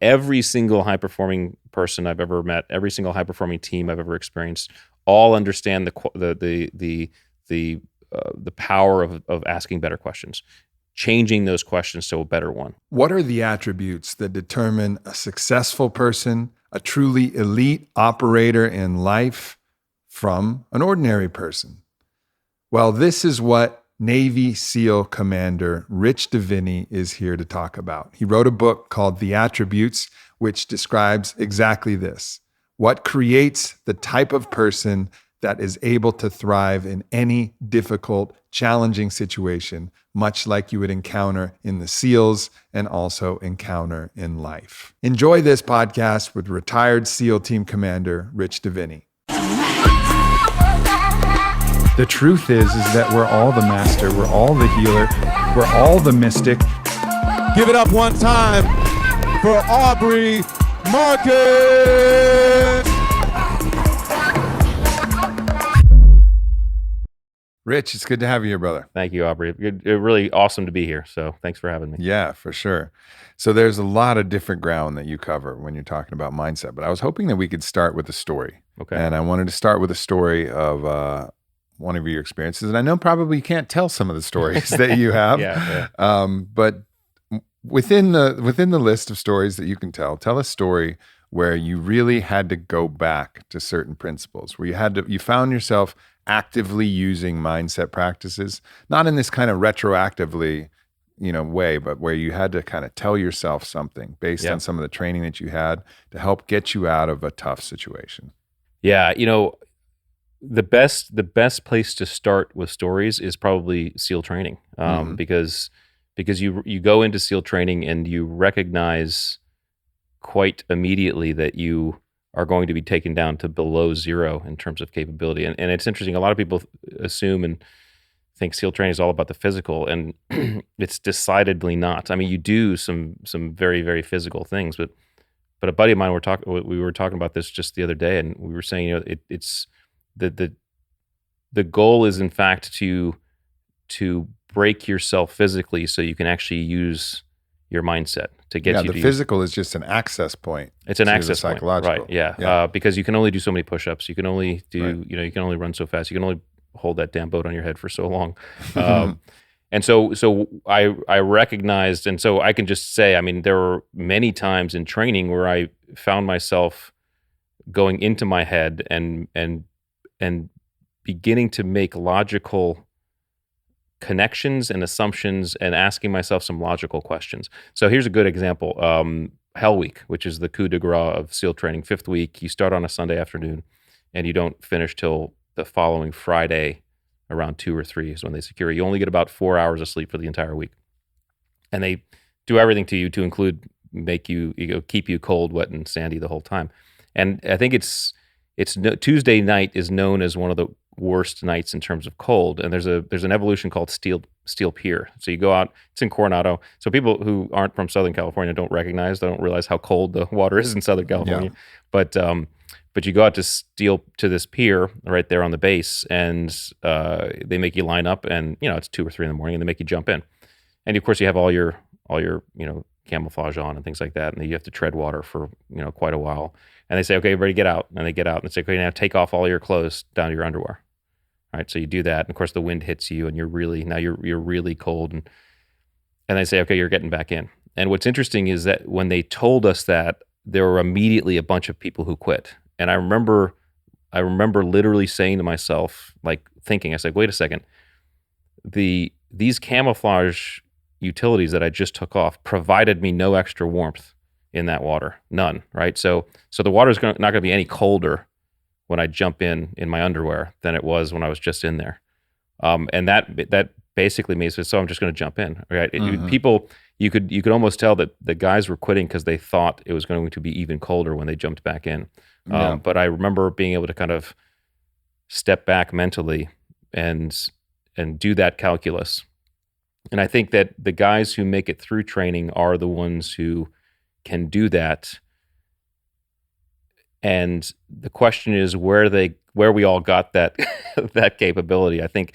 Every single high-performing person I've ever met, every single high-performing team I've ever experienced, all understand the power of asking better questions, changing those questions to a better one. What are the attributes that determine a successful person, a truly elite operator in life, from an ordinary person? Well, this is what Navy SEAL Commander Rich Diviney is here to talk about. He wrote a book called The Attributes, which describes exactly this: what creates the type of person that is able to thrive in any difficult, challenging situation, much like you would encounter in the SEALs and also encounter in life. Enjoy this podcast with retired SEAL Team Commander Rich Diviney. The truth is that we're all the master, we're all the healer, we're all the mystic. Give it up one time for Aubrey Marcus! Rich, it's good to have you here, brother. Thank you, Aubrey. Really awesome to be here. So thanks for having me. Yeah, for sure. So there's a lot of different ground that you cover when you're talking about mindset, but I was hoping that we could start with a story. Okay. And I wanted to start with a story of one of your experiences. And I know probably you can't tell some of the stories that you have. Yeah. But within the list of stories that you can tell a story where you really had to go back to certain principles, where you found yourself actively using mindset practices, not in this kind of retroactively, way, but where you had to kind of tell yourself something based on some of the training that you had to help get you out of a tough situation. Yeah. The best place to start with stories is probably SEAL training, because you go into SEAL training and you recognize quite immediately that you are going to be taken down to below zero in terms of capability. And it's interesting. A lot of people assume and think SEAL training is all about the physical, and it's decidedly not. I mean, you do some very, very physical things, but a buddy of mine, we were talking about this just the other day, and we were saying, it's the goal is in fact to break yourself physically so you can actually use your mindset to get you. The physical is just an access point. It's an access point, psychological. Right? Yeah. Because you can only do so many push-ups. You can only do, you can only run so fast. You can only hold that damn boat on your head for so long. And so I recognized, and so I can just say, I mean, there were many times in training where I found myself going into my head and beginning to make logical connections and assumptions and asking myself some logical questions. So here's a good example. Hell Week, which is the coup de grace of SEAL training. 5th week, you start on a Sunday afternoon and you don't finish till the following Friday around 2 or 3 is when they secure you. You only get about 4 hours of sleep for the entire week. And they do everything to you to include make you keep you cold, wet, and sandy the whole time. And I think Tuesday night is known as one of the worst nights in terms of cold, and there's an evolution called Steel Pier. So you go out, it's in Coronado. So people who aren't from Southern California don't realize how cold the water is in Southern California. Yeah. But you go out to this pier right there on the base, and they make you line up, and it's 2 or 3 in the morning, and they make you jump in, and of course you have all your camouflage on and things like that, and then you have to tread water for quite a while. And they say, okay, everybody get out, and they get out, and they say, okay, now take off all your clothes down to your underwear. All right, so you do that, and of course the wind hits you, and you're really cold, and they say, okay, you're getting back in. And what's interesting is that when they told us that, there were immediately a bunch of people who quit. And I remember literally saying to myself, like thinking, I said, wait a second, these camouflage utilities that I just took off provided me no extra warmth in that water, none, right? So the water is not going to be any colder when I jump in my underwear than it was when I was just in there, and that basically means so I'm just going to jump in, right? People, you could almost tell that the guys were quitting because they thought it was going to be even colder when they jumped back in. But I remember being able to kind of step back mentally and do that calculus. And I think that the guys who make it through training are the ones who can do that. And the question is where we all got that that capability. I think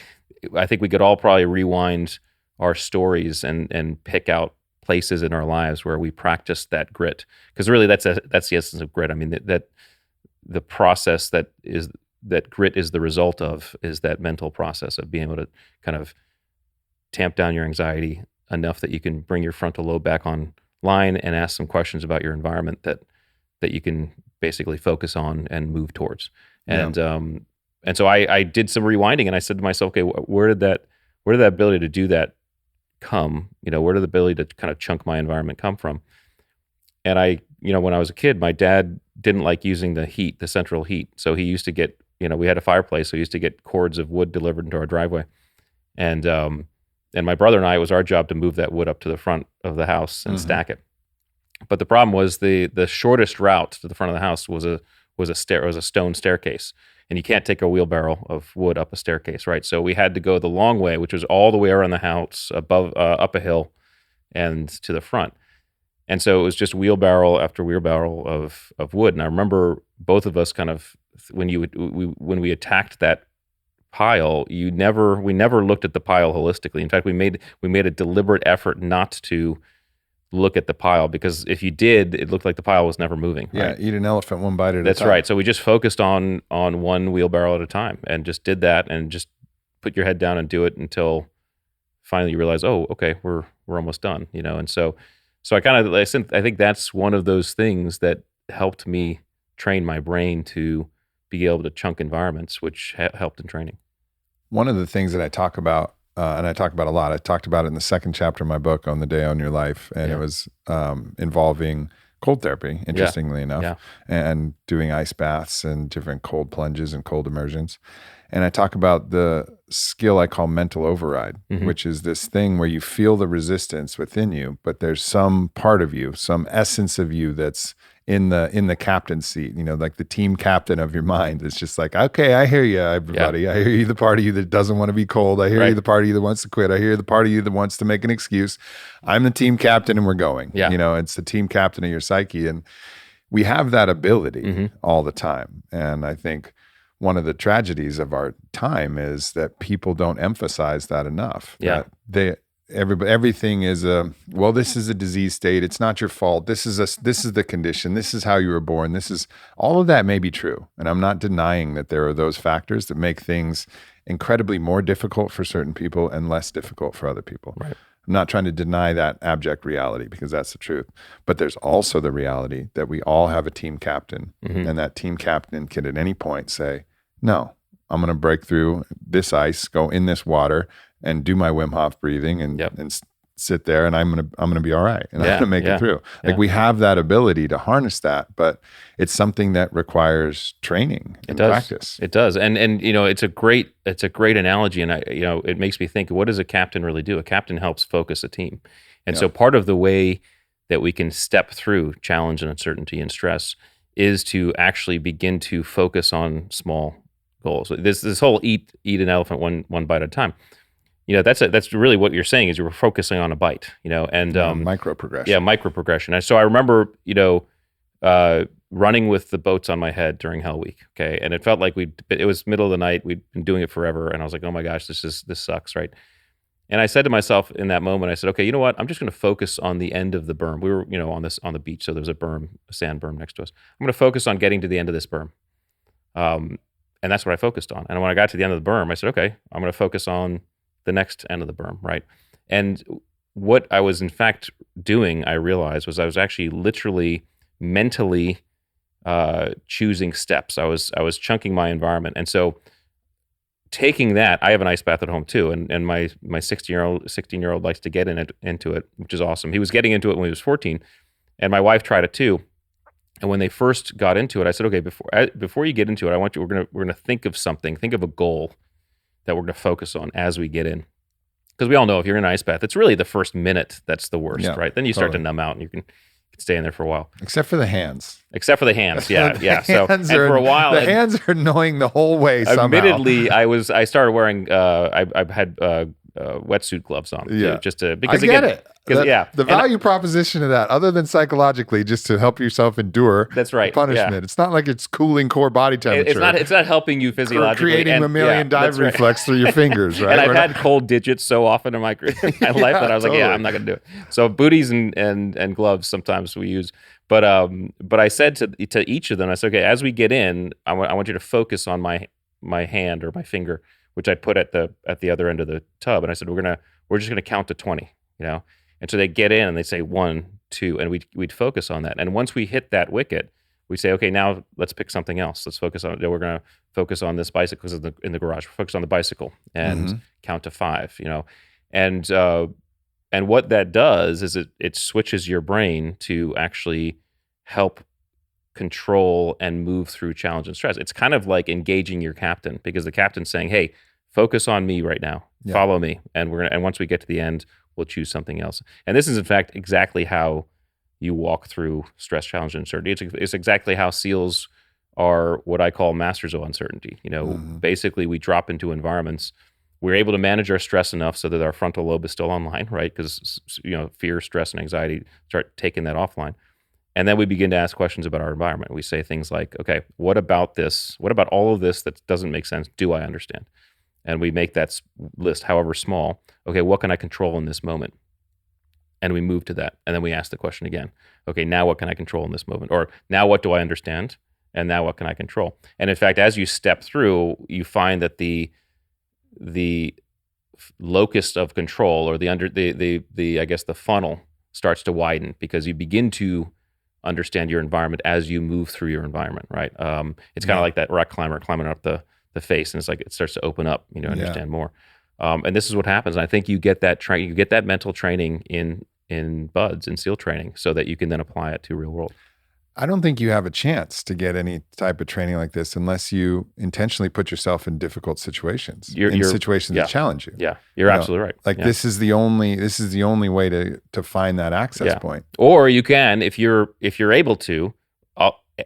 we could all probably rewind our stories and pick out places in our lives where we practice that grit, because really that's the essence of grit. I mean, that the process that grit is the result of is that mental process of being able to kind of tamp down your anxiety enough that you can bring your frontal lobe back online and ask some questions about your environment that you can basically focus on and move towards. And and so I did some rewinding, and I said to myself, okay, where did that ability to do that come? Where did the ability to kind of chunk my environment come from? And when I was a kid, my dad didn't like using the central heat. So he used to get, we had a fireplace, so he used to get cords of wood delivered into our driveway. And my brother and I, it was our job to move that wood up to the front of the house and stack it. But the problem was the shortest route to the front of the house was a stone staircase. And you can't take a wheelbarrow of wood up a staircase, right? So we had to go the long way, which was all the way around the house, up a hill, and to the front. And so it was just wheelbarrow after wheelbarrow of wood. And I remember both of us kind of when we attacked that pile, we never looked at the pile holistically. In fact, we made a deliberate effort not to look at the pile, because if you did, it looked like the pile was never moving. Yeah, right? Eat an elephant one bite at a time. That's right. So we just focused on one wheelbarrow at a time, and just did that, and just put your head down and do it until finally you realize, oh, okay, we're almost done. And so I think that's one of those things that helped me train my brain to be able to chunk environments, which helped in training. One of the things that I talk about, and I talk about a lot, I talked about it in the second chapter of my book, On the Day on Your Life, and it was involving cold therapy, interestingly enough, and doing ice baths and different cold plunges and cold immersions. And I talk about the skill I call mental override, which is this thing where you feel the resistance within you, but there's some part of you, some essence of you that's in the captain's seat, like the team captain of your mind. It's just like, okay, I hear you, everybody. I hear you, the part of you that doesn't want to be cold. I hear you, the part of you that wants to quit. I hear the part of you that wants to make an excuse. I'm the team captain and we're going. It's the team captain of your psyche. And we have that ability all the time. And I think one of the tragedies of our time is that people don't emphasize that enough. That everything is this is a disease state. It's not your fault. This is the condition. This is how you were born. All of that may be true. And I'm not denying that there are those factors that make things incredibly more difficult for certain people and less difficult for other people. Right. I'm not trying to deny that abject reality, because that's the truth. But there's also the reality that we all have a team captain, and that team captain can at any point say, no, I'm going to break through this ice, go in this water, and do my Wim Hof breathing and sit there, and I'm gonna be all right, and I'm gonna make it through. Like we have that ability to harness that, but it's something that requires training and practice. It does, and it's a great analogy, and it makes me think, what does a captain really do? A captain helps focus a team, and so part of the way that we can step through challenge and uncertainty and stress is to actually begin to focus on small goals. This whole eat an elephant one bite at a time. That's really what you're saying, is you were focusing on a bite, and micro progression. Yeah, micro progression. And so I remember, running with the boats on my head during Hell Week. Okay, and it felt like it was middle of the night. We'd been doing it forever, and I was like, oh my gosh, this sucks, right? And I said to myself in that moment, I said, okay, you know what? I'm just going to focus on the end of the berm. We were, on the beach, so there was a sand berm next to us. I'm going to focus on getting to the end of this berm. And that's what I focused on. And when I got to the end of the berm, I said, okay, I'm going to focus on the next end of the berm, right? And what I was in fact doing, I realized, was I was actually literally mentally choosing steps. I was chunking my environment. And so taking that, I have an ice bath at home too, and my 16-year-old likes to get into it, which is awesome. He was getting into it when he was 14, and my wife tried it too. And when they first got into it, I said, okay, before you get into it, we're gonna think of something, think of a goal that we're gonna focus on as we get in. Because we all know if you're in an ice bath, it's really the first minute that's the worst, right? Then you start to numb out and you can stay in there for a while. Except for the hands. Yeah. So and for a while, the hands are annoying the whole way. Somehow. Admittedly, I started wearing. I had wetsuit gloves on. Yeah. Because I get it. Because The value proposition of that, other than psychologically, just to help yourself endure That's right, the punishment. yeah. It's not like it's cooling core body temperature. It's not helping you physiologically. creating and, mammalian dive that's right. reflex through your fingers, right? And I've We're had not- cold digits so often in my life that I was like, totally. I'm not going to do it. So booties and gloves sometimes we use. But I said to each of them, I said, okay, as we get in, I want you to focus on my hand or my finger, which I put at the other end of the tub. And I said, we're just gonna count to 20, you know. And so they get in and they say 1, 2, and we'd focus on that. And once we hit that wicket, we say, okay, now let's pick something else. Let's focus on. We're gonna focus on this bicycle because in the garage. Focus on the bicycle and count to 5, you know. And what that does is it switches your brain to actually help control and move through challenge and stress. It's kind of like engaging your captain, because the captain's saying, hey, focus on me right now. Yeah. Follow me. And and once we get to the end, we'll choose something else. And this is in fact exactly how you walk through stress, challenge, and uncertainty. It's exactly how SEALs are what I call masters of uncertainty. You know, basically we drop into environments. We're able to manage our stress enough so that our frontal lobe is still online, right? Because, you know, fear, stress, and anxiety start taking that offline. And then we begin to ask questions about our environment. We say things like, okay, what about this? What about all of this that doesn't make sense? Do I understand? And we make that list, however small. Okay, what can I control in this moment? And we move to that. And then we ask the question again. Okay, now what can I control in this moment? Or now what do I understand? And now what can I control? And in fact, as you step through, you find that the locus of control, or the I guess the funnel, starts to widen, because you begin to understand your environment as you move through your environment, right? It's kind of like that rock climber climbing up the face, and it's like it starts to open up, you know, understand more. And this is what happens. And I think you get that you get that mental training in BUDS and SEAL training, so that you can then apply it to real world. I don't think you have a chance to get any type of training like this unless you intentionally put yourself in difficult situations, situations that challenge you. Yeah, you're absolutely right. Like this is the only way to find that access point. Or you can, if you're able to.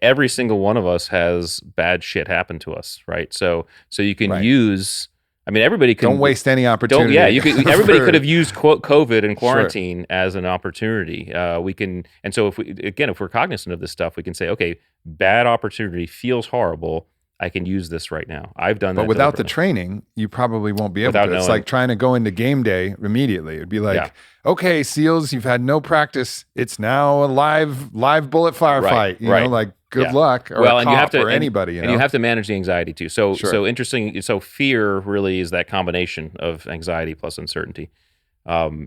Every single one of us has bad shit happen to us, right? So you can use. I mean, everybody can. Don't waste any opportunity. Everybody could have used COVID and quarantine as an opportunity. We can, and so if we're cognizant of this stuff, we can say, okay, bad opportunity feels horrible. I can use this right now. I've done that. But without the training, you probably won't be able to. It's like trying to go into game day immediately. It'd be like, okay, SEALs, you've had no practice. It's now a live bullet firefight. Right, you know, like good luck, or a cop, or anybody. And you have to manage the anxiety too. So interesting. So fear really is that combination of anxiety plus uncertainty,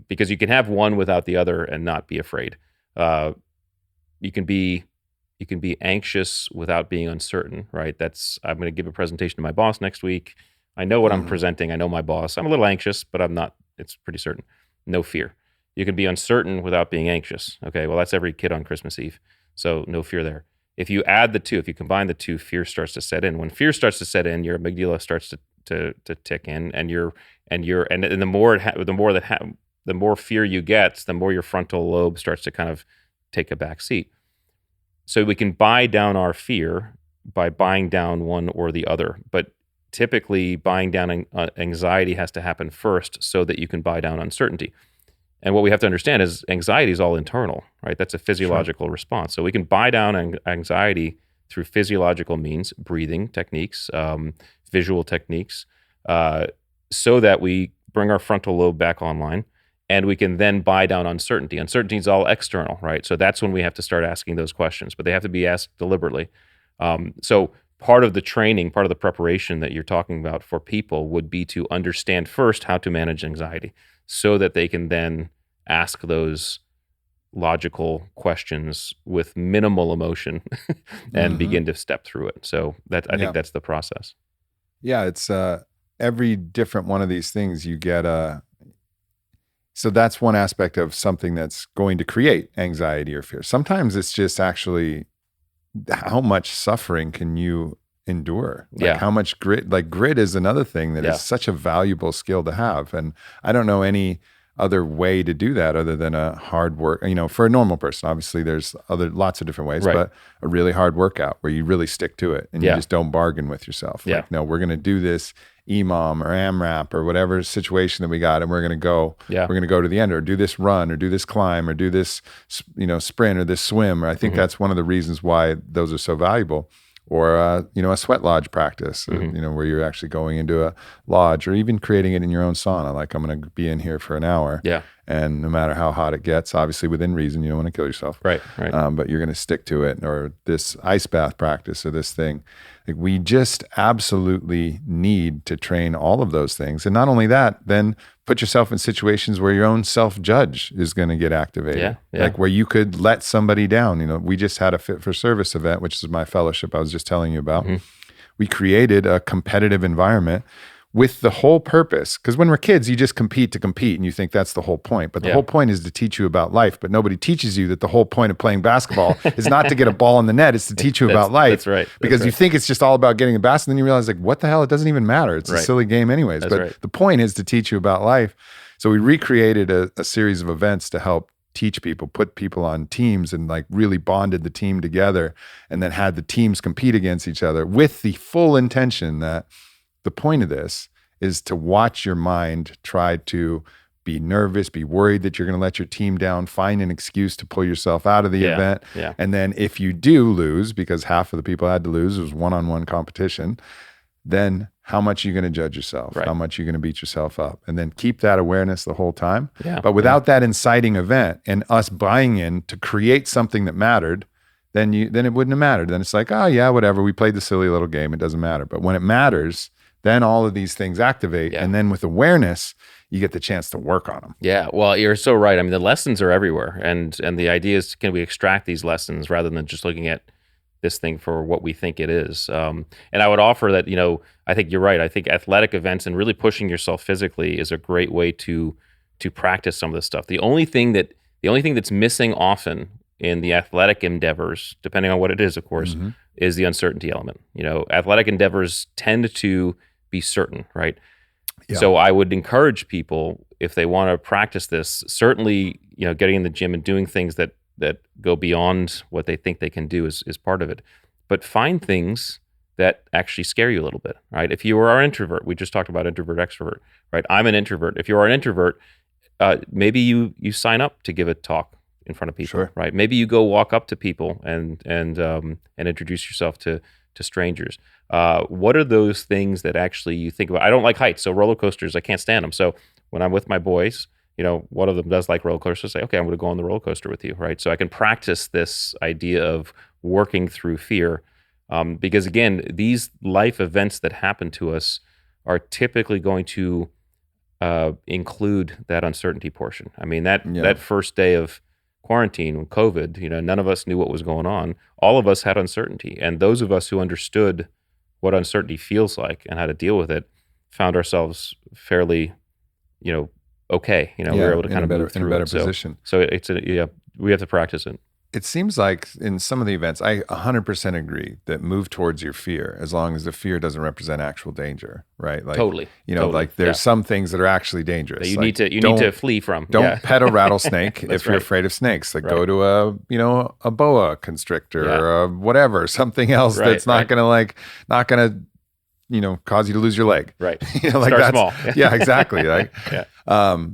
because you can have one without the other and not be afraid. You can be anxious without being uncertain, right? I'm going to give a presentation to my boss next week. I know what I'm presenting. I know my boss. I'm a little anxious, but I'm not. It's pretty certain. No fear. You can be uncertain without being anxious. Okay, well, that's every kid on Christmas Eve. So no fear there. If you add the two, if you combine the two, fear starts to set in. When fear starts to set in, your amygdala starts to tick in, and the more fear you get, the more your frontal lobe starts to kind of take a back seat. So we can buy down our fear by buying down one or the other. But typically, buying down anxiety has to happen first so that you can buy down uncertainty. And what we have to understand is anxiety is all internal, right? That's a physiological response. So we can buy down anxiety through physiological means, breathing techniques, visual techniques, so that we bring our frontal lobe back online. And we can then buy down uncertainty. Uncertainty is all external, right? So that's when we have to start asking those questions, but they have to be asked deliberately. So part of the training, part of the preparation that you're talking about for people would be to understand first how to manage anxiety, so that they can then ask those logical questions with minimal emotion and begin to step through it. So I think that's the process. Yeah, it's every different one of these things you get so that's one aspect of something that's going to create anxiety or fear. Sometimes it's just actually how much suffering can you endure? Like how much grit, like grit is another thing that is such a valuable skill to have. And I don't know any other way to do that other than a hard work, you know, for a normal person. Obviously there's lots of different ways, but a really hard workout where you really stick to it and you just don't bargain with yourself. Like, no, we're going to do this EMOM or AMRAP or whatever situation that we got, and we're going to go. Yeah. We're going to go to the end, or do this run, or do this climb, or do this, sprint, or this swim. Or I think that's one of the reasons why those are so valuable. Or a sweat lodge practice, where you're actually going into a lodge, or even creating it in your own sauna. Like, I'm going to be in here for an hour, and no matter how hot it gets, obviously within reason, you don't want to kill yourself, right. But you're going to stick to it. Or this ice bath practice, or this thing. Like, we just absolutely need to train all of those things, and not only that, then put yourself in situations where your own self-judge is going to get activated. Yeah. Like, where you could let somebody down. We just had a Fit for Service event, which is my fellowship I was just telling you about. We created a competitive environment with the whole purpose. Because when we're kids, you just compete to compete, and you think that's the whole point. But the whole point is to teach you about life. But nobody teaches you that the whole point of playing basketball is not to get a ball in the net. It's to teach you about life. That's right. Because you think it's just all about getting the basket, and then you realize, like, what the hell? It doesn't even matter. It's a silly game anyways. But the point is to teach you about life. So we recreated a series of events to help teach people, put people on teams, and like really bonded the team together, and then had the teams compete against each other with the full intention that the point of this is to watch your mind try to be nervous, be worried that you're going to let your team down, find an excuse to pull yourself out of the event. Yeah. And then if you do lose, because half of the people had to lose, it was one-on-one competition, then how much are you going to judge yourself? Right. How much are you going to beat yourself up? And then keep that awareness the whole time. Yeah. But without that inciting event and us buying in to create something that mattered, then it wouldn't have mattered. Then it's like, oh yeah, whatever. We played the silly little game. It doesn't matter. But when it matters, then all of these things activate. And then with awareness, you get the chance to work on them. Yeah, well, you're so right. I mean, the lessons are everywhere. And the idea is, can we extract these lessons rather than just looking at this thing for what we think it is? And I would offer that, I think you're right. I think athletic events and really pushing yourself physically is a great way to practice some of this stuff. The only thing that's missing often in the athletic endeavors, depending on what it is, of course, is the uncertainty element. Athletic endeavors tend to be certain, right? Yeah. So I would encourage people, if they want to practice this, certainly, getting in the gym and doing things that go beyond what they think they can do is part of it. But find things that actually scare you a little bit, right? If you are an introvert, we just talked about introvert, extrovert, right? I'm an introvert. If you are an introvert, maybe you sign up to give a talk in front of people, right? Maybe you go walk up to people and introduce yourself to strangers. What are those things that actually you think about? I don't like heights, so roller coasters, I can't stand them. So when I'm with my boys, one of them does like roller coasters, say, okay, I'm going to go on the roller coaster with you, right? So I can practice this idea of working through fear. Because again, these life events that happen to us are typically going to include that uncertainty portion. I mean, that first day of quarantine with COVID, none of us knew what was going on. All of us had uncertainty. And those of us who understood what uncertainty feels like and how to deal with it found ourselves fairly, okay. We were able to kind of move through in a better it. position. So we have to practice it. It seems like in some of the events, I 100% agree that move towards your fear, as long as the fear doesn't represent actual danger, right? Like, totally. Like there's some things that are actually dangerous. That you like, need to flee from. Don't pet a rattlesnake if you're afraid of snakes. Like go to a boa constrictor or a whatever, something else that's not gonna cause you to lose your leg. Right. Start small. Yeah, exactly.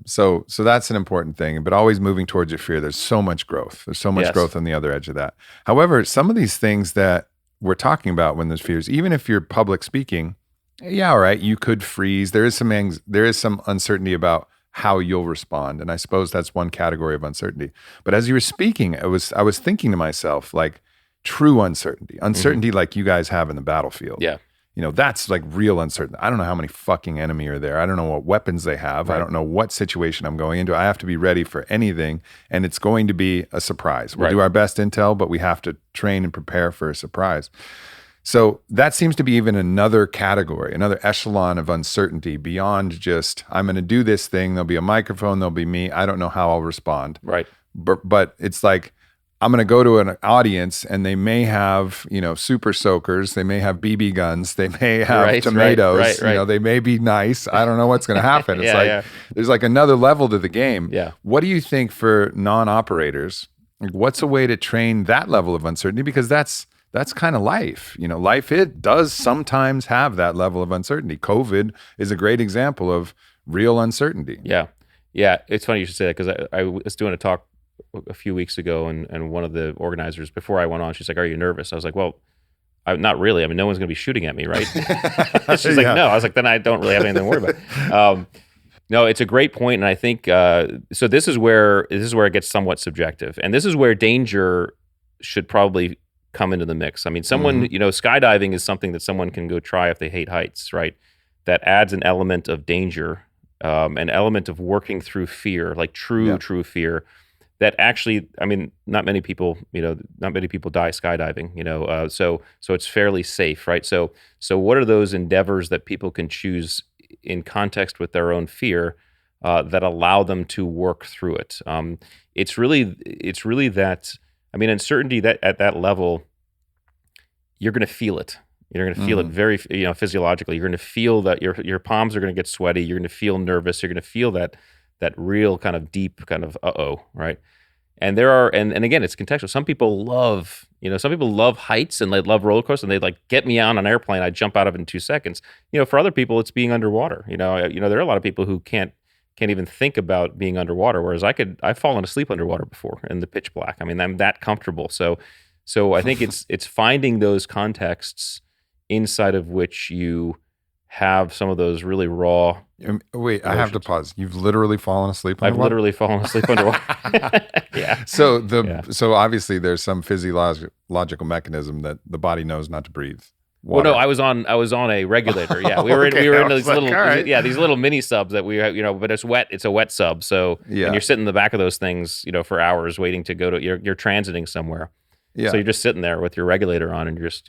So that's an important thing. But always moving towards your fear. There's so much growth. There's so much growth on the other edge of that. However, some of these things that we're talking about when there's fears, even if you're public speaking, all right, you could freeze. There is some uncertainty about how you'll respond. And I suppose that's one category of uncertainty. But as you were speaking, I was thinking to myself, like, true uncertainty like you guys have in the battlefield. Yeah. That's like real uncertainty. I don't know how many fucking enemy are there. I don't know what weapons they have. Right. I don't know what situation I'm going into. I have to be ready for anything, and it's going to be a surprise. We'll do our best intel, but we have to train and prepare for a surprise. So that seems to be even another category, another echelon of uncertainty beyond just, I'm going to do this thing. There'll be a microphone. There'll be me. I don't know how I'll respond. Right. But it's like, I'm going to go to an audience and they may have, super soakers. They may have BB guns. They may have tomatoes. Right. They may be nice. I don't know what's going to happen. It's there's like another level to the game. Yeah. What do you think for non-operators? Like, what's a way to train that level of uncertainty? Because that's that's kind of life. Life, it does sometimes have that level of uncertainty. COVID is a great example of real uncertainty. Yeah. Yeah. It's funny you should say that, because I was doing a talk a few weeks ago, and one of the organizers, before I went on, she's like, "Are you nervous?" I was like, "Well, not really. I mean, no one's going to be shooting at me, right?" She's like, "No." I was like, "Then I don't really have anything to worry about." No, it's a great point, and I think so. This is where it gets somewhat subjective, and this is where danger should probably come into the mix. I mean, someone, skydiving is something that someone can go try if they hate heights, right? That adds an element of danger, an element of working through fear, like true fear. That actually, I mean, not many people die skydiving, so it's fairly safe, right? So what are those endeavors that people can choose in context with their own fear that allow them to work through it? It's really that, I mean, uncertainty that at that level, you're going to feel it. You're going to feel it very, physiologically. You're going to feel that your palms are going to get sweaty. You're going to feel nervous. You're going to feel that real kind of deep kind of right? And there are, and again, it's contextual. Some people love heights, and they love roller coasters, and they like, get me on an airplane, I jump out of it in 2 seconds. For other people, it's being underwater. There are a lot of people who can't even think about being underwater, whereas I've fallen asleep underwater before in the pitch black. I mean, I'm that comfortable. So I think it's finding those contexts inside of which you have some of those really raw Wait, emotions. I have to pause. You've literally fallen asleep underwater? I've literally fallen asleep underwater. Yeah. So obviously there's some physiological mechanism that the body knows not to breathe water. Well, no, I was on a regulator. Yeah, we were in these little these little mini subs that we but it's wet. It's a wet sub. So and you're sitting in the back of those things, for hours waiting to go to you're transiting somewhere. Yeah. So you're just sitting there with your regulator on, and you're just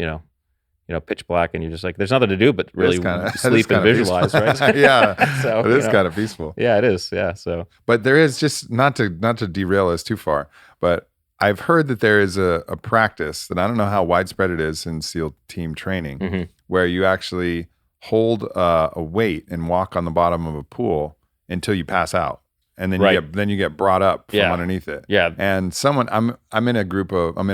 pitch black, and you're just like, there's nothing to do but really sleep and visualize, right? Yeah. So it is kind of peaceful. Yeah, it is. Yeah. So, but there is, just not to derail us too far, but I've heard that there is a practice that I don't know how widespread it is in SEAL team training, where you actually hold a weight and walk on the bottom of a pool until you pass out. And then you get brought up from underneath it. Yeah. And I'm in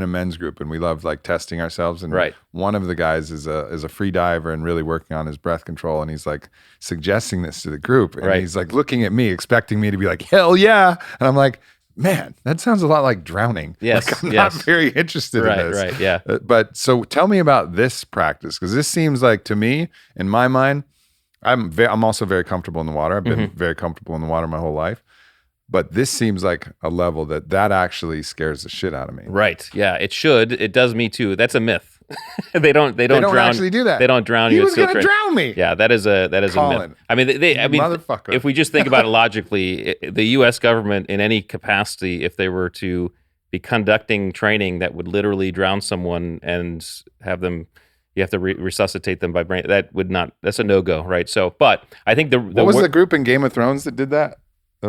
a men's group, and we love like testing ourselves. And one of the guys is a free diver and really working on his breath control. And he's like suggesting this to the group. And he's like looking at me, expecting me to be like, hell yeah. And I'm like, man, that sounds a lot like drowning. Yes. Like, I'm not very interested in this. Right. Yeah. But so tell me about this practice, because this seems like, to me, in my mind, I'm also very comfortable in the water. I've been very comfortable in the water my whole life. But this seems like a level that actually scares the shit out of me. Right. Yeah, it should. It does me too. That's a myth. They don't drown, actually do that. They don't drown you. He was going to drown me. Yeah, that is a myth. I mean, motherfucker. If we just think about it logically, the U.S. government, in any capacity, if they were to be conducting training that would literally drown someone and have them, you have to resuscitate them by brain, that's a no-go, right? So, but I think what was the group in Game of Thrones that did that?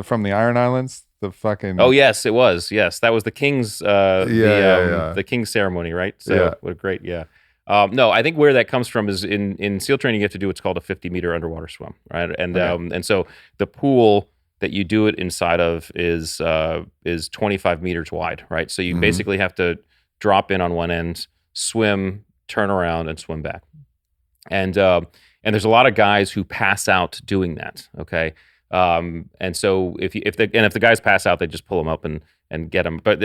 From the Iron Islands, the fucking... Oh, yes, it was. Yes, that was the king's the king's ceremony, right? So what a great, no, I think where that comes from is in SEAL training, you have to do what's called a 50-meter underwater swim, right? And and so the pool that you do it inside of is 25 meters wide, right? So you basically have to drop in on one end, swim, turn around, and swim back. And there's a lot of guys who pass out doing that, okay? And so if the guys pass out, they just pull them up and get them. But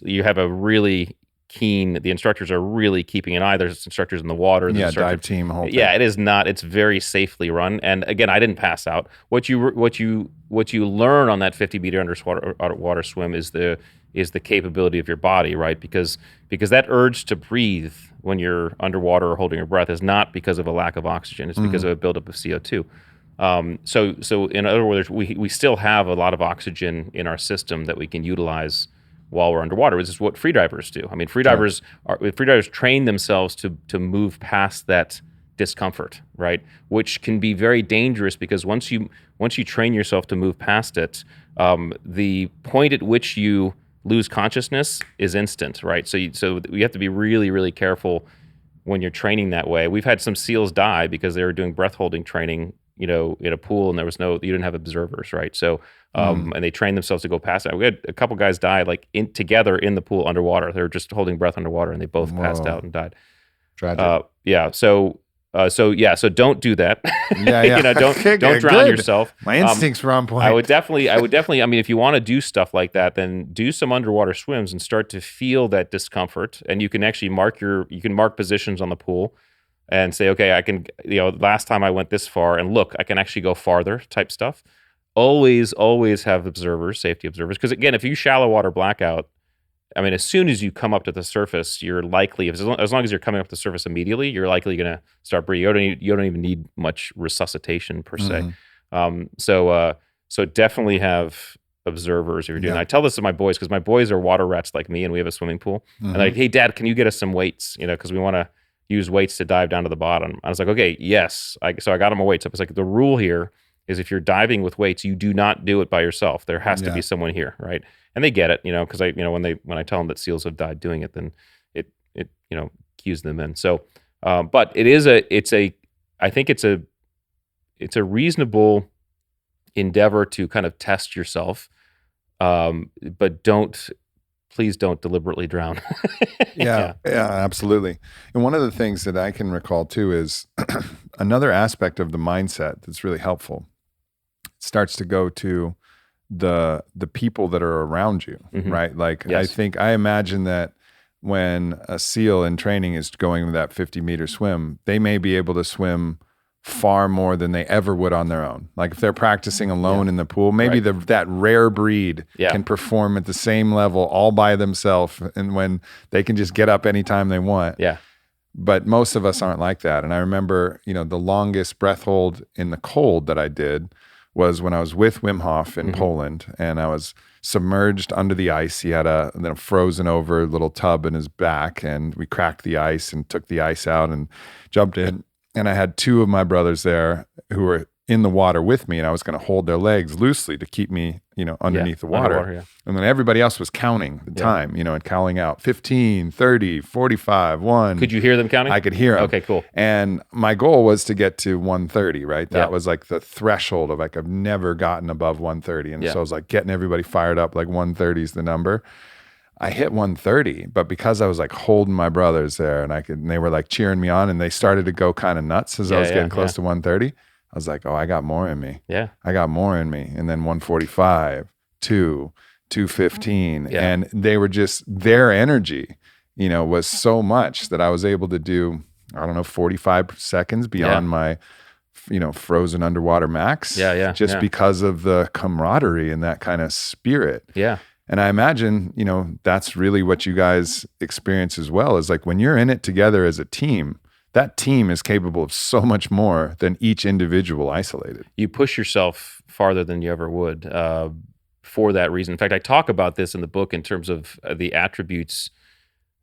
you have a really keen, the instructors are really keeping an eye. There's instructors in the water. Dive team, whole thing. Yeah, it is not. It's very safely run. And again, I didn't pass out. What you learn on that 50-meter underwater swim is the capability of your body, right? Because that urge to breathe when you're underwater or holding your breath is not because of a lack of oxygen. It's because of a buildup of CO2. So in other words, we still have a lot of oxygen in our system that we can utilize while we're underwater, which is what freedivers do. I mean, freedivers train themselves to move past that discomfort, right? Which can be very dangerous, because once you train yourself to move past it, the point at which you lose consciousness is instant, right? So you have to be really, really careful when you're training that way. We've had some SEALs die because they were doing breath holding training, in a pool, and you didn't have observers, right? So And they train themselves to go past it. We had a couple guys die like together in the pool underwater. They were just holding breath underwater, and they both passed out and died. Tragic. Yeah. So don't do that. Yeah. Don't drown yourself. My instincts were on point. I would definitely. I mean, if you want to do stuff like that, then do some underwater swims and start to feel that discomfort. And you can actually mark positions on the pool and say, okay, I can. Last time I went this far, and look, I can actually go farther. Type stuff. Always have observers, safety observers, because again, if you shallow water blackout, I mean, as soon as you come up to the surface, you're likely, as long as you're coming up to the surface immediately, you're likely going to start breathing. You don't even need much resuscitation per se. So definitely have observers if you're doing. Yeah. I tell this to my boys because my boys are water rats like me, and we have a swimming pool. And they're like, hey, Dad, can you get us some weights? Because we want to use weights to dive down to the bottom. I was like, okay, yes. So I got them a weights. I was like, the rule here is if you're diving with weights, you do not do it by yourself. There has to be someone here, right? And they get it, because when I tell them that seals have died doing it, then it cues them in. So, but I think it's a reasonable endeavor to kind of test yourself, but please don't deliberately drown. Yeah, absolutely. And one of the things that I can recall too is another aspect of the mindset that's really helpful. It starts to go to the people that are around you, right? Like, Yes. I imagine that when a SEAL in training is going that 50-meter swim, they may be able to swim far more than they ever would on their own. Like if they're practicing alone in the pool, maybe that rare breed can perform at the same level all by themselves, and when they can just get up anytime they want. Yeah. But most of us aren't like that. And I remember, the longest breath hold in the cold that I did was when I was with Wim Hof in Poland, and I was submerged under the ice. He had a frozen over little tub in his back, and we cracked the ice and took the ice out and jumped in. And I had two of my brothers there who were in the water with me, and I was going to hold their legs loosely to keep me, underneath the water. Underwater, yeah. And then everybody else was counting the time, and calling out 15, 30, 45, 1. Could you hear them counting? I could hear them. Okay, cool. And my goal was to get to 130, right? That was like the threshold of like, I've never gotten above 130. And so I was like getting everybody fired up, like 130 is the number. I hit 130, but because I was like holding my brothers there and they were like cheering me on, and they started to go kind of nuts as I was getting close to 130. I was like, oh, I got more in me. Yeah. I got more in me. And then 145, 215. Yeah. And they were just, their energy, was so much that I was able to do, 45 seconds beyond my, frozen underwater max. Just because of the camaraderie and that kind of spirit. Yeah. And I imagine, that's really what you guys experience as well, is like when you're in it together as a team, that team is capable of so much more than each individual isolated. You push yourself farther than you ever would for that reason. In fact, I talk about this in the book in terms of the attributes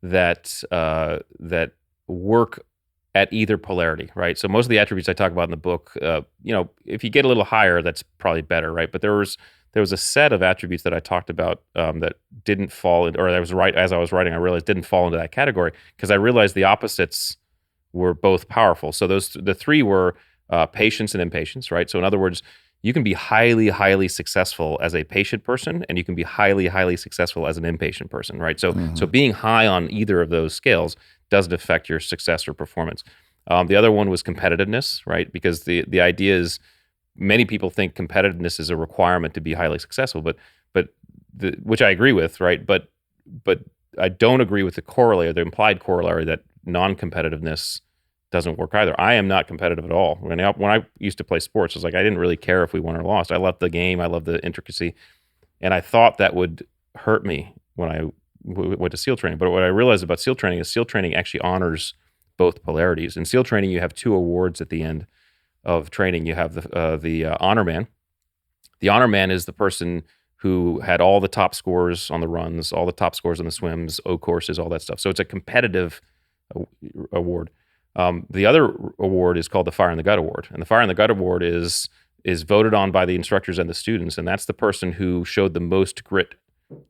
that work at either polarity, right? So most of the attributes I talk about in the book, if you get a little higher, that's probably better, right? But there was a set of attributes that I talked about that didn't fall in, or I was right as I was writing, I realized didn't fall into that category because I realized the opposites were both powerful. So the three were patience and impatience, right? So in other words, you can be highly, highly successful as a patient person, and you can be highly, highly successful as an impatient person, right? So being high on either of those scales doesn't affect your success or performance. The other one was competitiveness, right? Because the idea is many people think competitiveness is a requirement to be highly successful, but which I agree with, right? But I don't agree with the implied corollary that non-competitiveness doesn't work either. I am not competitive at all. When I used to play sports, it was like I didn't really care if we won or lost. I loved the game. I loved the intricacy. And I thought that would hurt me when I went to SEAL training. But what I realized about SEAL training is SEAL training actually honors both polarities. In SEAL training, you have two awards at the end of training. You have the honor man. The honor man is the person who had all the top scores on the runs, all the top scores on the swims, O courses, all that stuff. So it's a competitive award. The other award is called the Fire in the Gut Award. And the Fire in the Gut Award is voted on by the instructors and the students. And that's the person who showed the most grit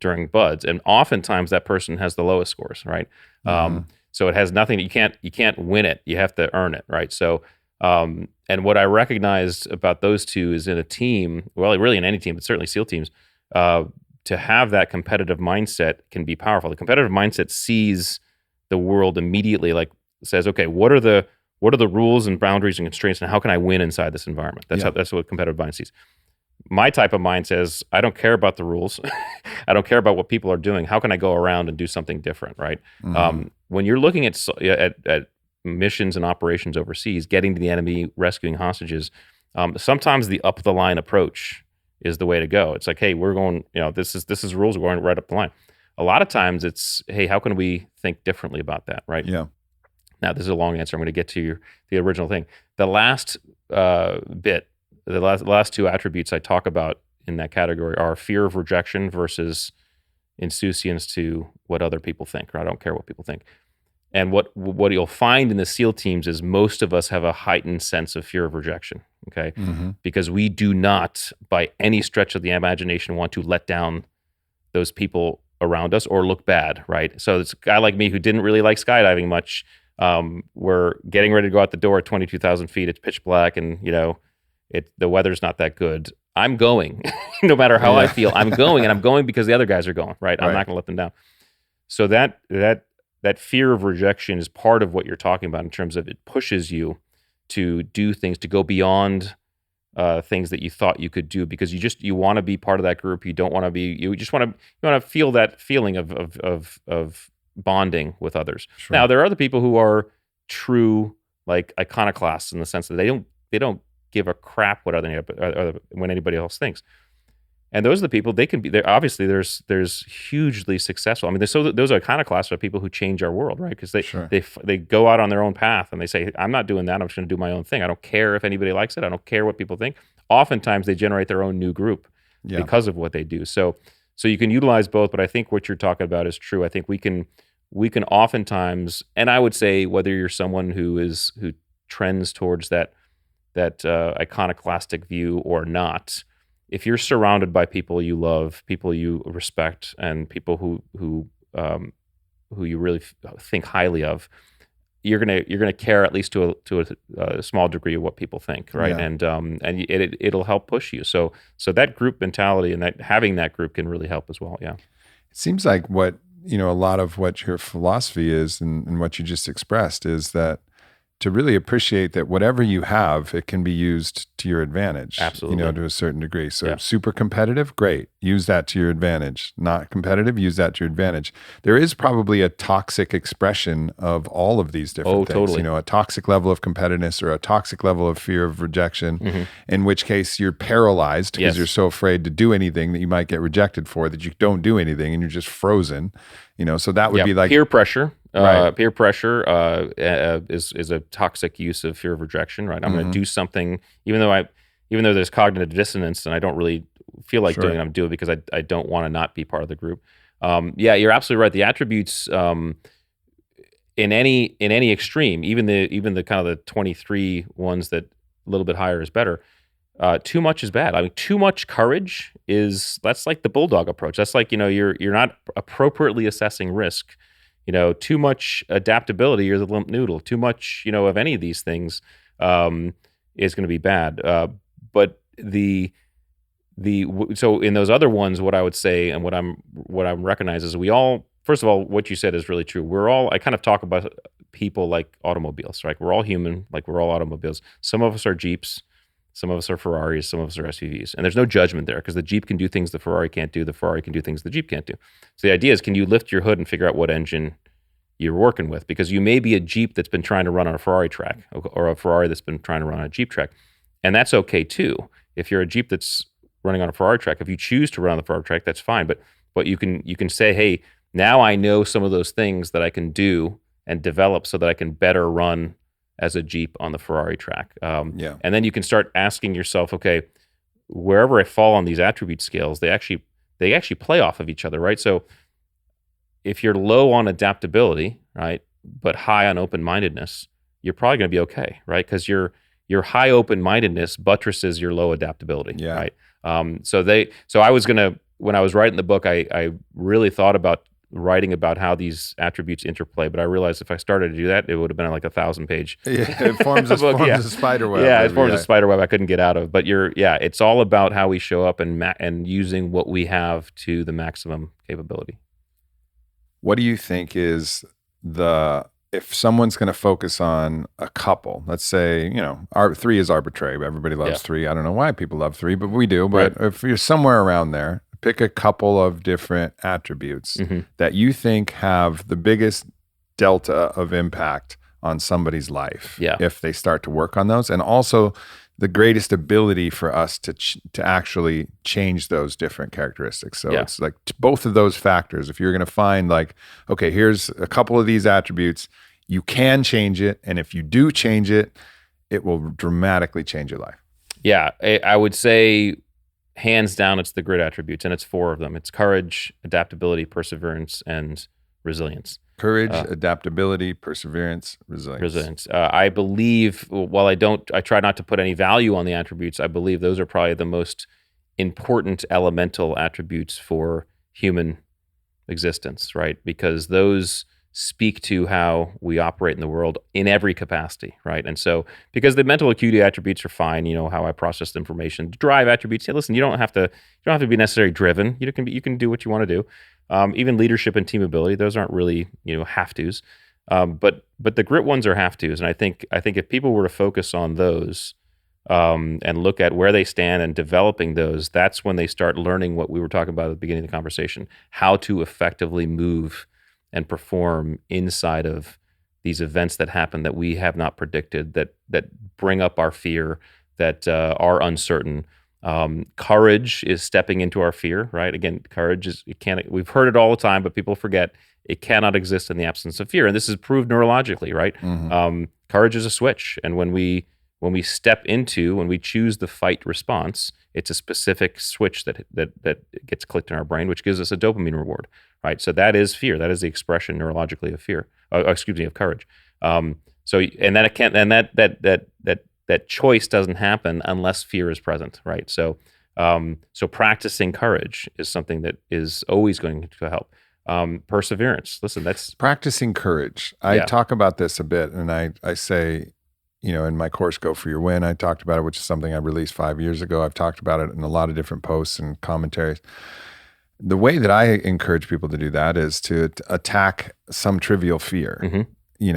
during BUDS. And oftentimes that person has the lowest scores, right? So it has nothing, you can't win it. You have to earn it, right? So, and And what I recognized about those two is in a team, well, really in any team, but certainly SEAL teams, to have that competitive mindset can be powerful. The competitive mindset sees the world immediately, like says, okay, what are the rules and boundaries and constraints, and how can I win inside this environment? That's what competitive mind sees. My type of mind says, I don't care about the rules. I don't care about what people are doing. How can I go around and do something different, right? When you're looking at missions and operations overseas, getting to the enemy, rescuing hostages, sometimes the up the line approach is the way to go. It's like, hey, we're going, this is rules, we're going right up the line. A lot of times it's, hey, how can we think differently about that, right? Yeah. Now, this is a long answer. I'm going to get to the original thing. The last bit, the last two attributes I talk about in that category are fear of rejection versus insouciance to what other people think, or I don't care what people think. And what you'll find in the SEAL teams is most of us have a heightened sense of fear of rejection, okay? Because we do not, by any stretch of the imagination, want to let down those people around us or look bad, right? So it's a guy like me who didn't really like skydiving much. We're getting ready to go out the door at 22,000 feet. It's pitch black, and the weather's not that good. I'm going, no matter how I feel. I'm going, and I'm going because the other guys are going, right? I'm not going to let them down. So that fear of rejection is part of what you're talking about in terms of it pushes you to do things, to go beyond things that you thought you could do, because you want to be part of that group. You don't want to be. You just want to feel that feeling of bonding with others. Sure. Now there are other people who are true like iconoclasts in the sense that they don't give a crap what when anybody else thinks. And those are the people. They can be. They're obviously there's hugely successful. I mean, those iconoclasts are people who change our world, right? Because they go out on their own path and they say, I'm not doing that. I'm just going to do my own thing. I don't care if anybody likes it. I don't care what people think. Oftentimes they generate their own new group because of what they do. So you can utilize both. But I think what you're talking about is true. I think we can oftentimes, and I would say whether you're someone who trends towards that iconoclastic view or not. If you're surrounded by people you love, people you respect, and people who you really think highly of, you're gonna care at least to a small degree of what people think, right? Yeah. And it'll help push you. So that group mentality and that having that group can really help as well. Yeah, it seems like what a lot of what your philosophy is and what you just expressed is that to really appreciate that whatever you have, it can be used to your advantage. Absolutely. To a certain degree. So super competitive, great. Use that to your advantage. Not competitive, use that to your advantage. There is probably a toxic expression of all of these different things. Totally. A toxic level of competitiveness or a toxic level of fear of rejection, in which case you're paralyzed because you're so afraid to do anything that you might get rejected for that you don't do anything and you're just frozen. So that would be like peer pressure. Right. Peer pressure is a toxic use of fear of rejection, right? I'm going to do something, even though there's cognitive dissonance and I don't really feel like doing it, I'm doing it because I don't want to not be part of the group. You're absolutely right. The attributes in any extreme, even the kind of the 23 ones that a little bit higher is better. Too much is bad. I mean, too much courage that's like the bulldog approach. That's like you're not appropriately assessing risk. Too much adaptability, you're the limp noodle. Too much, of any of these things is going to be bad. But so in those other ones, what I would say and what I'm recognized is we all, first of all, what you said is really true. I kind of talk about people like automobiles, right? We're all human, like we're all automobiles. Some of us are Jeeps. Some of us are Ferraris, some of us are SUVs. And there's no judgment there because the Jeep can do things the Ferrari can't do. The Ferrari can do things the Jeep can't do. So the idea is, can you lift your hood and figure out what engine you're working with? Because you may be a Jeep that's been trying to run on a Ferrari track or a Ferrari that's been trying to run on a Jeep track. And that's okay too. If you're a Jeep that's running on a Ferrari track, if you choose to run on the Ferrari track, that's fine. But you can say, hey, now I know some of those things that I can do and develop so that I can better run as a Jeep on the Ferrari track. And then you can start asking yourself, okay, wherever I fall on these attribute scales, they actually play off of each other, right? So if you're low on adaptability, right, but high on open-mindedness, you're probably going to be okay, right? Because your high open-mindedness buttresses your low adaptability, right? So I was going to, when I was writing the book, I really thought about writing about how these attributes interplay. But I realized if I started to do that, it would have been like 1,000-page. Yeah, it forms a, book, forms a spider web. Yeah, it forms a spider web I couldn't get out of. But it's all about how we show up and using what we have to the maximum capability. What do you think is if someone's going to focus on a couple, let's say, three is arbitrary. Everybody loves three. I don't know why people love three, but we do. But if you're somewhere around there, pick a couple of different attributes that you think have the biggest delta of impact on somebody's life if they start to work on those, and also the greatest ability for us to actually change those different characteristics. So it's like both of those factors. If you're going to find like, okay, here's a couple of these attributes, you can change it. And if you do change it, it will dramatically change your life. Yeah, I would say hands down, it's the grit attributes, and it's 4 of them. It's courage, adaptability, perseverance, and resilience. Courage, adaptability, perseverance, resilience. I believe, while I try not to put any value on the attributes, I believe those are probably the most important elemental attributes for human existence, right? Because those speak to how we operate in the world in every capacity, right? And so, because the mental acuity attributes are fine, how I process the information. Drive attributes, hey, listen, you don't have to be necessarily driven. You can do what you want to do. Even leadership and team ability, those aren't really have tos. But the grit ones are have tos, and I think if people were to focus on those and look at where they stand and developing those, that's when they start learning what we were talking about at the beginning of the conversation: how to effectively move and perform inside of these events that happen that we have not predicted, that bring up our fear, that are uncertain. Courage is stepping into our fear, right? Again, courage we've heard it all the time, but people forget it cannot exist in the absence of fear. And this is proved neurologically, right? Courage is a switch. And when we choose the fight response, it's a specific switch that gets clicked in our brain, which gives us a dopamine reward, right? So that is fear. That is the expression neurologically of fear. Of courage. That choice doesn't happen unless fear is present, right? So practicing courage is something that is always going to help. Perseverance. Listen, that's practicing courage. I talk about this a bit, and I say, in my course, Go For Your Win, I talked about it, which is something I released 5 years ago. I've talked about it in a lot of different posts and commentaries. The way that I encourage people to do that is to attack some trivial fear.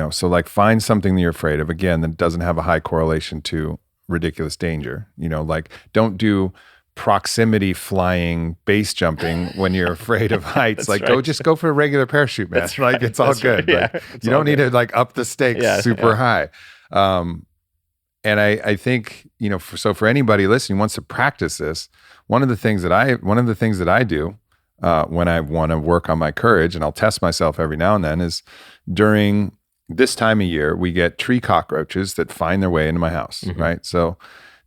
So like find something that you're afraid of, again, that doesn't have a high correlation to ridiculous danger. Like don't do proximity flying, base jumping when you're afraid of heights. Like just go for a regular parachute, man. That's like it's all good. Right. Like, you don't need to like up the stakes super high. And I think, for anybody listening who wants to practice this, one of the things that I do when I want to work on my courage, and I'll test myself every now and then, is during this time of year, we get tree cockroaches that find their way into my house, right? So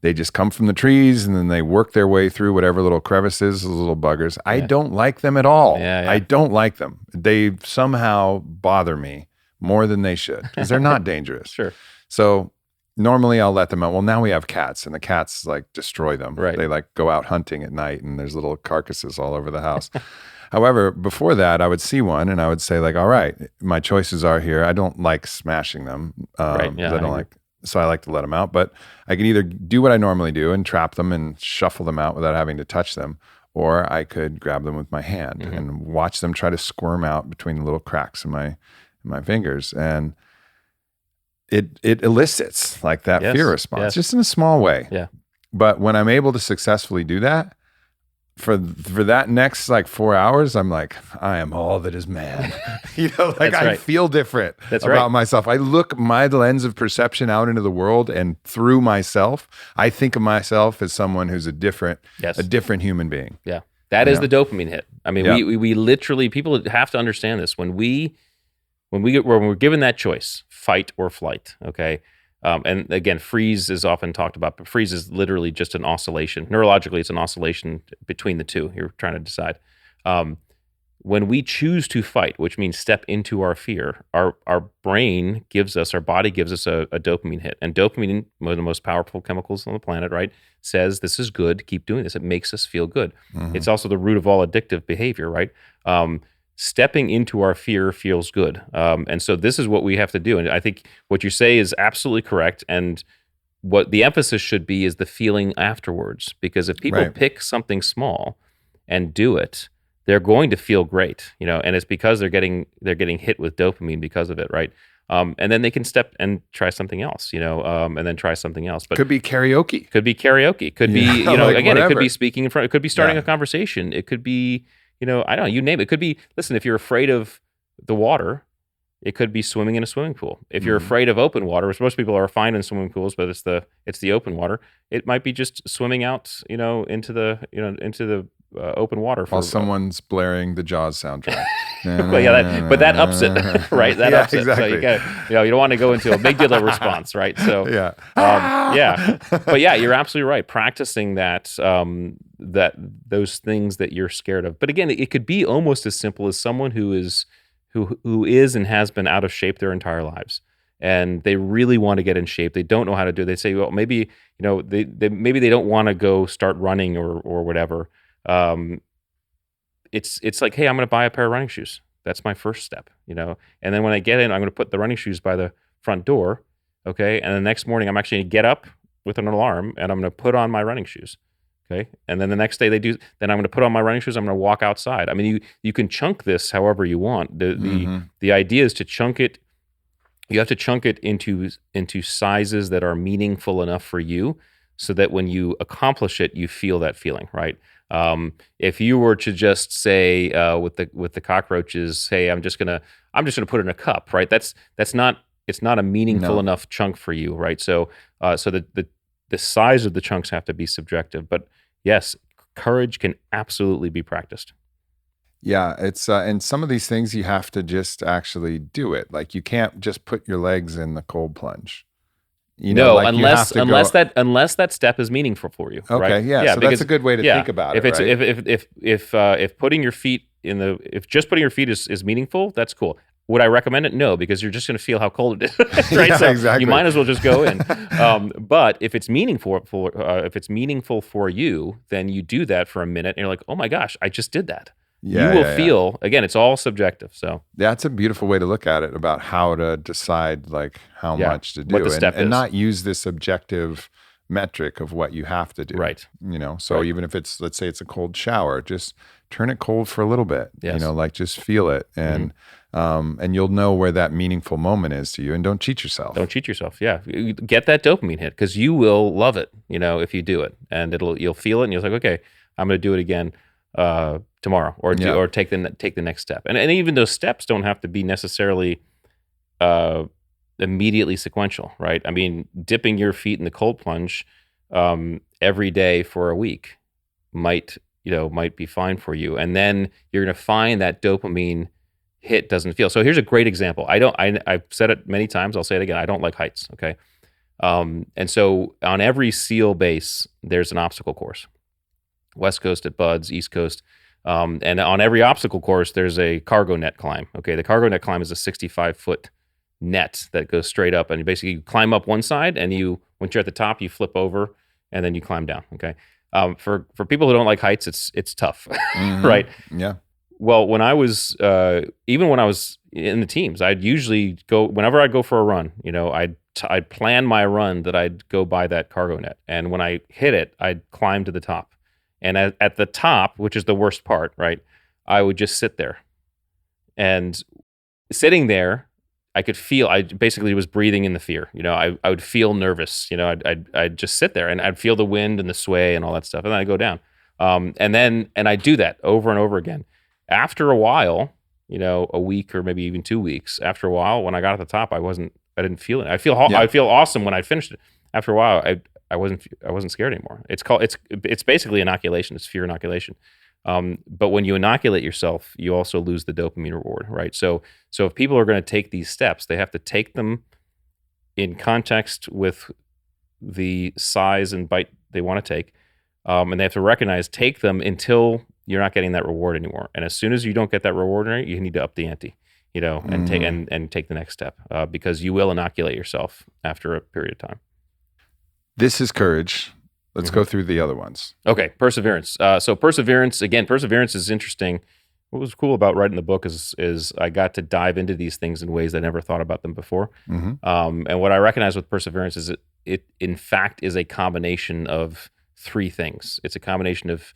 they just come from the trees and then they work their way through whatever little crevices, those little buggers. I don't like them at all. I don't like them. They somehow bother me more than they should because they're not dangerous. Sure. So normally I'll let them out. Well, now we have cats, and the cats like destroy them. Right. They like go out hunting at night and there's little carcasses all over the house. However, before that, I would see one and I would say like, all right, my choices are here. I don't like smashing them. Right. Yeah, So I like to let them out, but I can either do what I normally do and trap them and shuffle them out without having to touch them, or I could grab them with my hand and watch them try to squirm out between the little cracks in my fingers. And it elicits like that fear response, just in a small way. Yeah. But when I'm able to successfully do that, for that next like 4 hours, I'm like, I am all that is man. I feel different about myself. I look my lens of perception out into the world, and through myself, I think of myself as someone who's a different human being. Yeah. That is the dopamine hit. I mean, we literally, people have to understand this. When we're given that choice, fight or flight, okay? And again, freeze is often talked about, but freeze is literally just an oscillation. Neurologically, it's an oscillation between the two. You're trying to decide. When we choose to fight, which means step into our fear, our brain gives us, our body gives us a dopamine hit. And dopamine, one of the most powerful chemicals on the planet, right, says this is good, keep doing this. It makes us feel good. It's also the root of all addictive behavior, right? stepping into our fear feels good. And so this is what we have to do. And I think what you say is absolutely correct. And what the emphasis should be is the feeling afterwards. Because if people Right. pick something small and do it, they're going to feel great, and it's because they're getting hit with dopamine because of it, right? And then they can step and try something else, and then try something else. But Could be karaoke. could be karaoke. Could be, Yeah, like again, it could whatever. be speaking in front. It could be starting Yeah. a conversation. It could be, I don't know, you name it. It could be, listen, if you're afraid of the water, it could be swimming in a swimming pool. If you're afraid of open water, which most people are fine in swimming pools, but it's the open water. It might be just swimming out, into the open water for While someone's blaring the Jaws soundtrack. But but that ups it, right? That Yeah, ups it. exactly. So you got, you don't want to go into a amygdala response, right? So Yeah. yeah, but yeah, you're absolutely right. Practicing that, those things that you're scared of. But again, it could be almost as simple as someone who is and has been out of shape their entire lives, and they really want to get in shape. They don't know how to do it. They say, well, maybe maybe they don't want to go start running or whatever. It's like, hey, I'm going to buy a pair of running shoes. That's my first step, and then when I get in, I'm going to put the running shoes by the front door, okay, and the next morning I'm actually going to get up with an alarm and I'm going to put on my running shoes, okay, and then the next day then I'm going to put on my running shoes. I'm going to walk outside. I mean, you can chunk this however you want. The idea is to chunk it. You have to chunk it into sizes that are meaningful enough for you, so that when you accomplish it, you feel that feeling, right? If you were to just say with the cockroaches, hey, I'm just gonna put it in a cup, right? It's not a meaningful enough chunk for you, right? So the size of the chunks have to be subjective. But yes, courage can absolutely be practiced. Yeah, it's and some of these things you have to just actually do it. Like you can't just put your legs in the cold plunge. No, like you have unless to go, unless that step is meaningful for you. okay, right? yeah. So that's a good way to think about if it. It's right? if putting your feet if just putting your feet is meaningful, that's cool. Would I recommend it? No, because you're just going to feel how cold it is, right? Yeah, So exactly. you might as well just go in. But if it's meaningful for you, then you do that for a minute, and you're like, oh my gosh, I just did that. Yeah, You will feel, again, it's all subjective. So that's a beautiful way to look at it, about how to decide like how much to do, what the step and is. not use this objective metric of what you have to do. Right. So even if it's, let's say it's a cold shower, just turn it cold for a little bit. Yes. Like just feel it, and you'll know where that meaningful moment is to you, and don't cheat yourself. Don't cheat yourself. Yeah, you get that dopamine hit, because you will love it. if you do it, and you'll feel it, and you're like, okay, I'm going to do it again tomorrow, or take the next step. And even those steps don't have to be necessarily immediately sequential, right? I mean, dipping your feet in the cold plunge every day for a week might be fine for you, and then you're going to find that dopamine hit doesn't feel. So here's a great example. I've said it many times. I'll say it again. I don't like heights. Okay. And so on every SEAL base, there's an obstacle course. West Coast at Buds, East Coast. And on every obstacle course, there's a cargo net climb. Okay. The cargo net climb is a 65-foot net that goes straight up, and basically you climb up one side, and once you're at the top, you flip over, and then you climb down. Okay. For people who don't like heights, it's tough, right? Yeah. Well, when I was even when I was in the teams, I'd usually go whenever I'd go for a run. I'd plan my run that I'd go by that cargo net, and when I hit it, I'd climb to the top. And at the top, which is the worst part, right, I would just sit there. And sitting there, I could feel, I basically was breathing in the fear. I would feel nervous. I'd just sit there, and I'd feel the wind and the sway and all that stuff. And then I'd go down. And I'd do that over and over again. After a while, a week or maybe even 2 weeks, after a while, when I got at the top, I didn't feel it. I feel awesome when I finished it. After a while, I wasn't scared anymore. It's basically inoculation. It's fear inoculation. But when you inoculate yourself, you also lose the dopamine reward, right? So if people are going to take these steps, they have to take them in context with the size and bite they want to take, and they have to take them until you're not getting that reward anymore. And as soon as you don't get that reward, you need to up the ante, and take the next step, because you will inoculate yourself after a period of time. This is courage. Let's go through the other ones. Okay, perseverance. So perseverance is interesting. What was cool about writing the book is I got to dive into these things in ways I never thought about them before. And what I recognize with perseverance is it in fact is a combination of three things. It's a combination of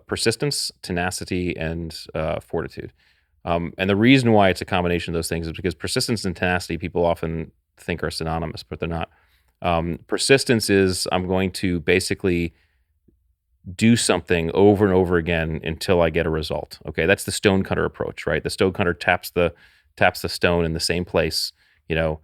persistence, tenacity, and fortitude. And the reason why it's a combination of those things is because persistence and tenacity people often think are synonymous, but they're not. Persistence is I'm going to basically do something over and over again until I get a result. Okay, that's the stonecutter approach, right? The stonecutter taps the stone in the same place, you know,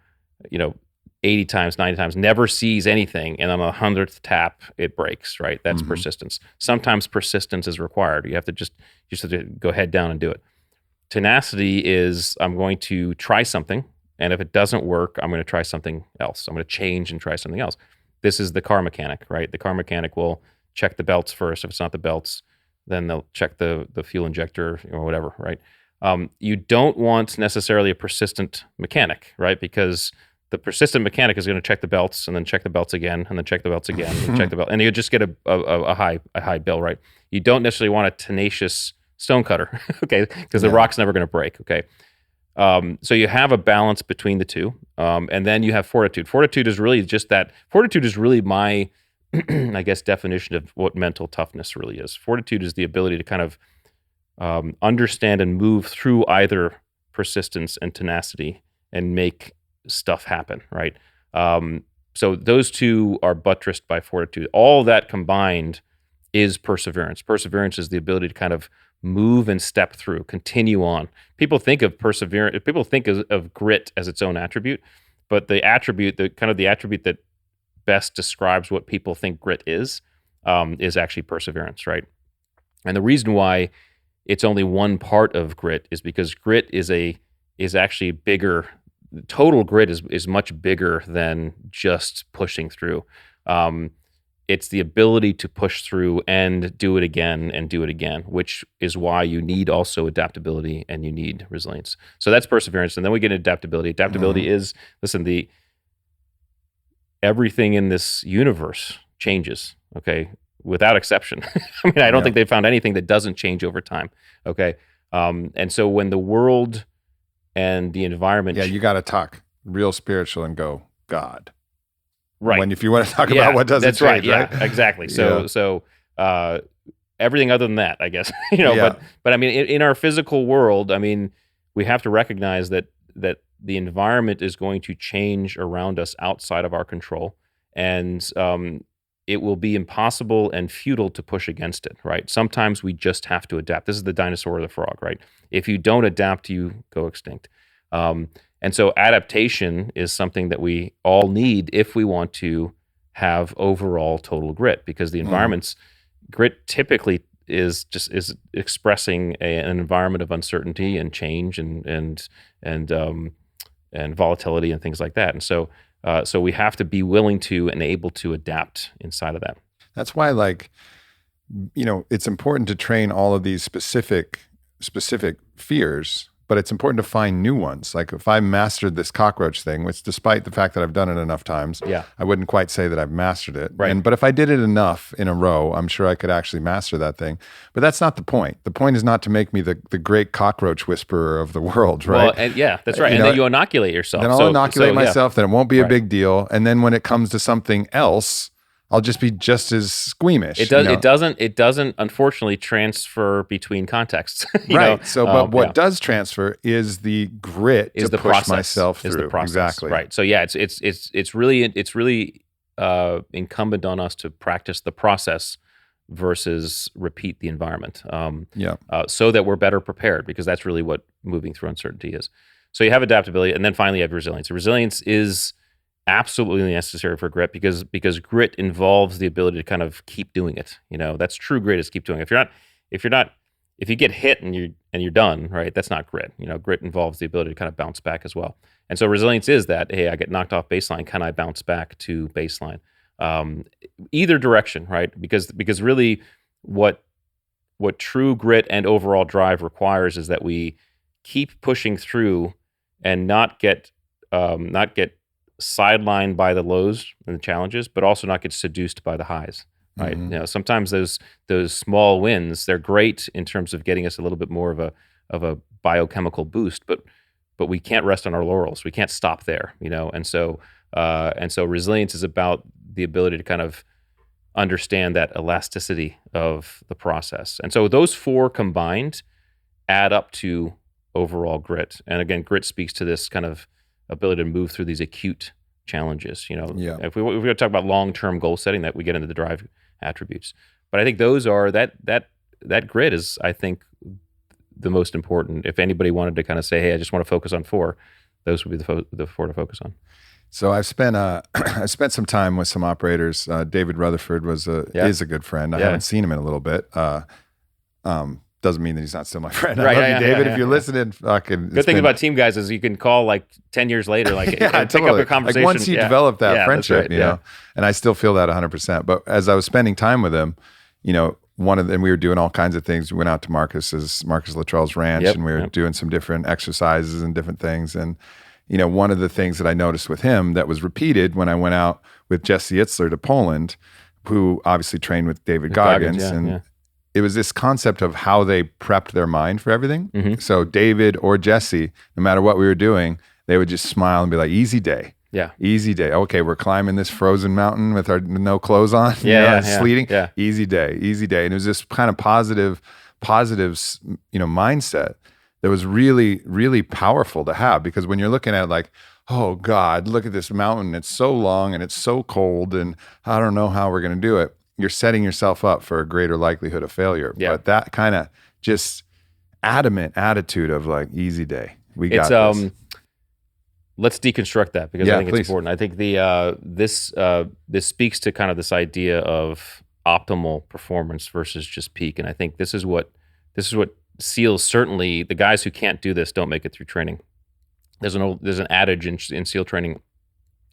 80 times, 90 times, never sees anything, and on the 100th tap, it breaks, right? That's persistence. Sometimes persistence is required. You have to go head down and do it. Tenacity is I'm going to try something, and if it doesn't work, I'm going to try something else. I'm going to change and try something else. This is the car mechanic, right? The car mechanic will check the belts first. If it's not the belts, then they'll check the fuel injector or whatever, right? You don't want necessarily a persistent mechanic, right? Because the persistent mechanic is going to check the belts and then check the belts again and then check the belts again and check the belt, and you just get a high bill, right? You don't necessarily want a tenacious stonecutter, okay? Because the rock's never going to break, okay? So you have a balance between the two, and then you have fortitude. Fortitude is really just that. Fortitude is really my, I guess, definition of what mental toughness really is. Fortitude is the ability to kind of understand and move through either persistence and tenacity and make stuff happen, right? So those two are buttressed by fortitude. All that combined is perseverance. Perseverance is the ability to kind of move and step through, continue on. People think of perseverance, people think of grit as its own attribute, but the attribute that best describes what people think grit is actually perseverance, right? And the reason why it's only one part of grit is because grit is actually bigger. Total grit is much bigger than just pushing through. It's the ability to push through and do it again, which is why you need also adaptability and you need resilience. So that's perseverance. And then we get adaptability. Adaptability is, listen, everything in this universe changes, okay, without exception. I mean, I don't think they found anything that doesn't change over time, okay? And so when the world and the environment... Yeah, you got to talk real spiritual and go, God. Right. If you want to talk about what doesn't change, right? Yeah, exactly. So everything other than that, I guess, but I mean, in our physical world, I mean, we have to recognize that the environment is going to change around us outside of our control, and it will be impossible and futile to push against it, right? Sometimes we just have to adapt. This is the dinosaur or the frog, right? If you don't adapt, you go extinct. And so adaptation is something that we all need if we want to have overall total grit, because the environment's grit typically is expressing an environment of uncertainty and change and volatility and things like that. And so we have to be willing to and able to adapt inside of that. That's why, it's important to train all of these specific fears, but it's important to find new ones. Like if I mastered this cockroach thing, which despite the fact that I've done it enough times, I wouldn't quite say that I've mastered it. Right. But if I did it enough in a row, I'm sure I could actually master that thing. But that's not the point. The point is not to make me the great cockroach whisperer of the world, right? Well, that's right. And then you inoculate yourself. Then I'll inoculate myself, then it won't be a big deal. And then when it comes to something else, I'll just be just as squeamish. It doesn't unfortunately transfer between contexts. Right. So, but what does transfer is the grit to push myself through. Is the process. Exactly. Right. So yeah, it's really incumbent on us to practice the process versus repeat the environment. So that we're better prepared, because that's really what moving through uncertainty is. So you have adaptability, and then finally you have resilience. Resilience is absolutely necessary for grit, because grit involves the ability to kind of keep doing it. That's true grit, is keep doing it. If you get hit and you're done, right? That's not grit. Grit involves the ability to kind of bounce back as well. And so resilience is that, hey, I get knocked off baseline. Can I bounce back to baseline? Either direction, right? Because really what true grit and overall drive requires is that we keep pushing through and not get sidelined by the lows and the challenges, but also not get seduced by the highs. right? Sometimes those small wins, they're great in terms of getting us a little bit more of a biochemical boost, but we can't rest on our laurels. We can't stop there, and so resilience is about the ability to kind of understand that elasticity of the process. And so those four combined add up to overall grit. And again, grit speaks to this kind of ability to move through these acute challenges. If we want to talk about long-term goal setting, that we get into the drive attributes. But I think those are that grit is, I think, the most important. If anybody wanted to kind of say, hey, I just want to focus on four, those would be the four to focus on. So I've spent I've spent some time with some operators. David Rutherford is a good friend. I haven't seen him in a little bit. Doesn't mean that he's not still my friend. Right, I love you, David. If you're listening, fucking. Good thing about team guys is you can call like 10 years later, like pick up a conversation. Like once you develop that friendship, you know, and I still feel that 100%. But as I was spending time with him, we were doing all kinds of things. We went out to Marcus Luttrell's ranch, and we were doing some different exercises and different things. And one of the things that I noticed with him that was repeated when I went out with Jesse Itzler to Poland, who obviously trained with David Goggins, it was this concept of how they prepped their mind for everything. Mm-hmm. So David or Jesse, no matter what we were doing, they would just smile and be like, easy day. Yeah. Easy day. Okay, we're climbing this frozen mountain with our no clothes on. Sleeting. Yeah. Easy day. And it was this kind of positive, mindset that was really, really powerful to have, because when you're looking at it like, oh God, look at this mountain. It's so long and it's so cold and I don't know how we're going to do it. You're setting yourself up for a greater likelihood of failure. Yeah. But that kind of just adamant attitude of like, easy day. We got this. Let's deconstruct that, because I think it's important. I think this speaks to kind of this idea of optimal performance versus just peak. And I think this is what SEALs, certainly the guys who can't do this, don't make it through training. There's an adage in SEAL training,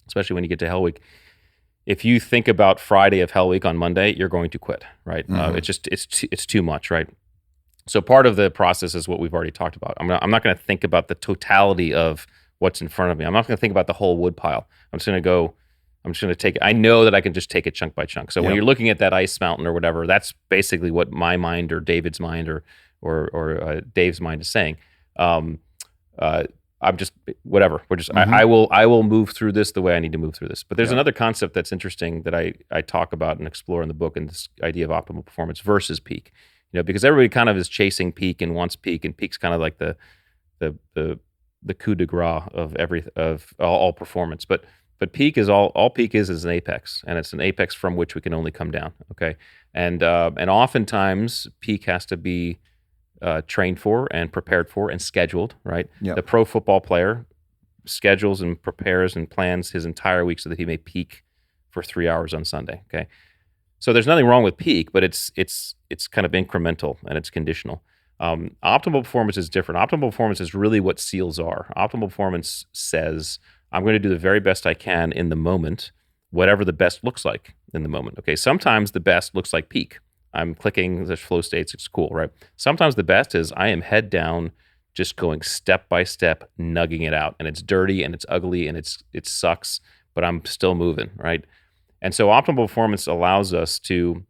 especially when you get to Hell Week. If you think about Friday of Hell Week on Monday, you're going to quit, right? Mm-hmm. It's too much, right? So part of the process is what we've already talked about. I'm not going to think about the totality of what's in front of me. I'm not going to think about the whole wood pile. I'm just going to take it. I know that I can just take it chunk by chunk. So when you're looking at that ice mountain or whatever, that's basically what my mind or David's mind or Dave's mind is saying. I'm just whatever. We're just I will move through this the way I need to move through this. But there's another concept that's interesting that I talk about and explore in the book, and this idea of optimal performance versus peak. Because everybody kind of is chasing peak and wants peak, and peak's kind of like the coup de grace of all performance. But peak is all peak is an apex, and it's an apex from which we can only come down. Okay, and oftentimes peak has to be trained for and prepared for and scheduled, right? Yep. The pro football player schedules and prepares and plans his entire week so that he may peak for 3 hours on Sunday. Okay, so there's nothing wrong with peak, but it's kind of incremental and it's conditional. Optimal performance is different. Optimal performance is really what SEALs are. Optimal performance says, I'm going to do the very best I can in the moment, whatever the best looks like in the moment. Okay, sometimes the best looks like peak. I'm clicking the flow states. It's cool, right? Sometimes the best is I am head down, just going step by step, nugging it out. And it's dirty and it's ugly and it sucks, but I'm still moving, right? And so optimal performance allows us to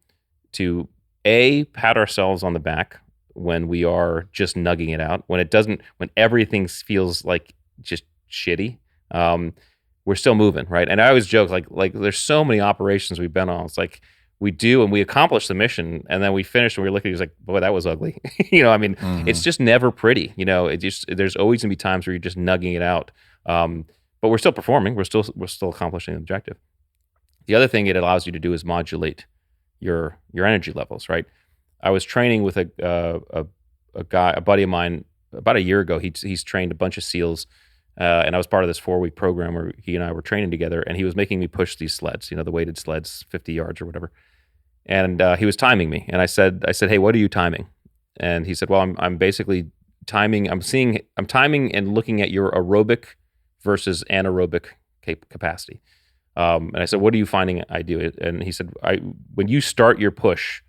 pat ourselves on the back when we are just nugging it out. When everything feels like just shitty, we're still moving, right? And I always joke, like there's so many operations we've been on. It's like, we do, and we accomplish the mission, and then we finish, and we're looking. He's like, "Boy, that was ugly." It's just never pretty. There's always gonna be times where you're just nugging it out, but we're still performing. We're still accomplishing the objective. The other thing it allows you to do is modulate your energy levels. Right. I was training with a buddy of mine about a year ago. He's trained a bunch of SEALs. And I was part of this 4-week program where he and I were training together, and he was making me push these sleds, the weighted sleds, 50 yards or whatever. And he was timing me, and I said, "Hey, what are you timing?" And he said, "Well, I'm basically timing. I'm timing and looking at your aerobic versus anaerobic capacity." And I said, "What are you finding I do?" And he said, "When you start your push,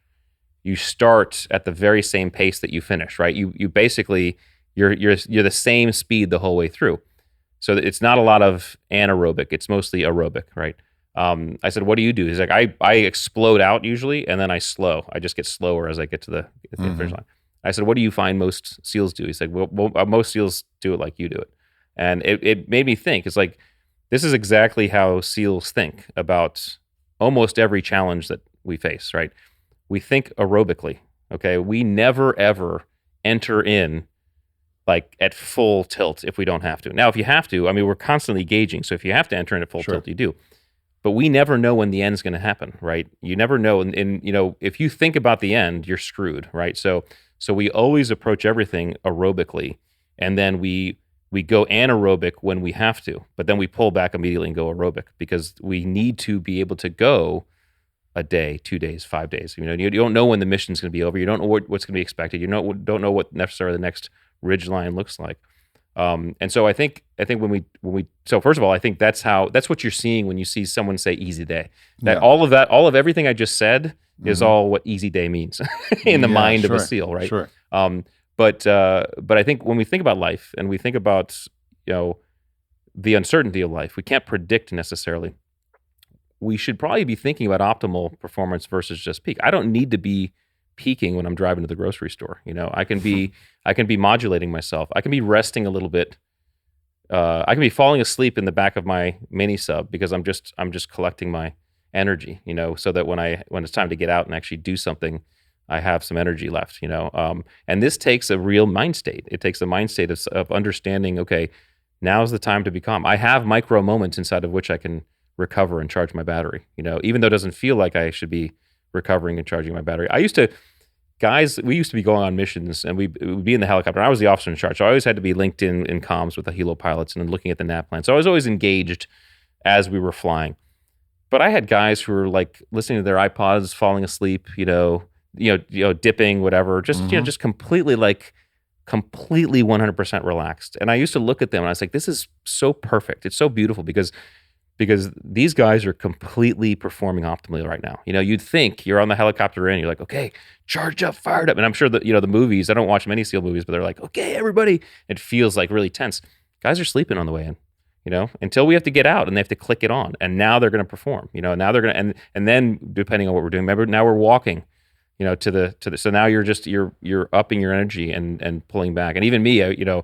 you start at the very same pace that you finish, right? You basically you're the same speed the whole way through." So it's not a lot of anaerobic; it's mostly aerobic, right? I said, what do you do? He's like, I explode out usually, and then I slow. I just get slower as I get to the finish line. I said, what do you find most SEALs do? He's like, well, most SEALs do it like you do it. And it made me think. It's like, this is exactly how SEALs think about almost every challenge that we face, right? We think aerobically, okay? We never, ever enter in like at full tilt if we don't have to. Now, if you have to, I mean, we're constantly gauging. So if you have to enter in at full tilt, you do. But we never know when the end's going to happen, right? You never know. And you know, if you think about the end, you're screwed, right? So we always approach everything aerobically, and then we go anaerobic when we have to, but then we pull back immediately and go aerobic because we need to be able to go a day, 2 days, 5 days. You know, you don't know when the mission's going to be over. You don't know what's going to be expected. You don't know what necessarily the next ridge line looks like. And so I think when we so first of all, I think that's what you're seeing when you see someone say easy day. That all of everything I just said is all what easy day means in the mind of a SEAL, right? Sure. But I think when we think about life and we think about, you know, the uncertainty of life, we can't predict necessarily. We should probably be thinking about optimal performance versus just peak. I don't need to be peaking when I'm driving to the grocery store. You know, I can be modulating myself. I can be resting a little bit. I can be falling asleep in the back of my mini sub because I'm just collecting my energy, you know, so that when it's time to get out and actually do something, I have some energy left, you know. And this takes a real mind state. It takes a mind state of understanding, okay, now's the time to be calm. I have micro moments inside of which I can recover and charge my battery, you know, even though it doesn't feel like I should be recovering and charging my battery. We used to be going on missions and we'd be in the helicopter. I was the officer in charge. So I always had to be linked in comms with the helo pilots and then looking at the nav plan. So I was always engaged as we were flying. But I had guys who were like listening to their iPods, falling asleep, you know, dipping, whatever, just, you know, just completely 100% relaxed. And I used to look at them and I was like, this is so perfect. It's so beautiful because these guys are completely performing optimally right now. You know, you'd think you're on the helicopter and you're like, okay, charged up, fired up. And I'm sure that, you know, the movies, I don't watch many SEAL movies, but they're like, okay, everybody. It feels like really tense. Guys are sleeping on the way in, you know, until we have to get out and they have to click it on. And now they're going to perform, you know, now they're going to, and then depending on what we're doing, remember now we're walking, you know, so now you're upping your energy and pulling back. And even me, you know,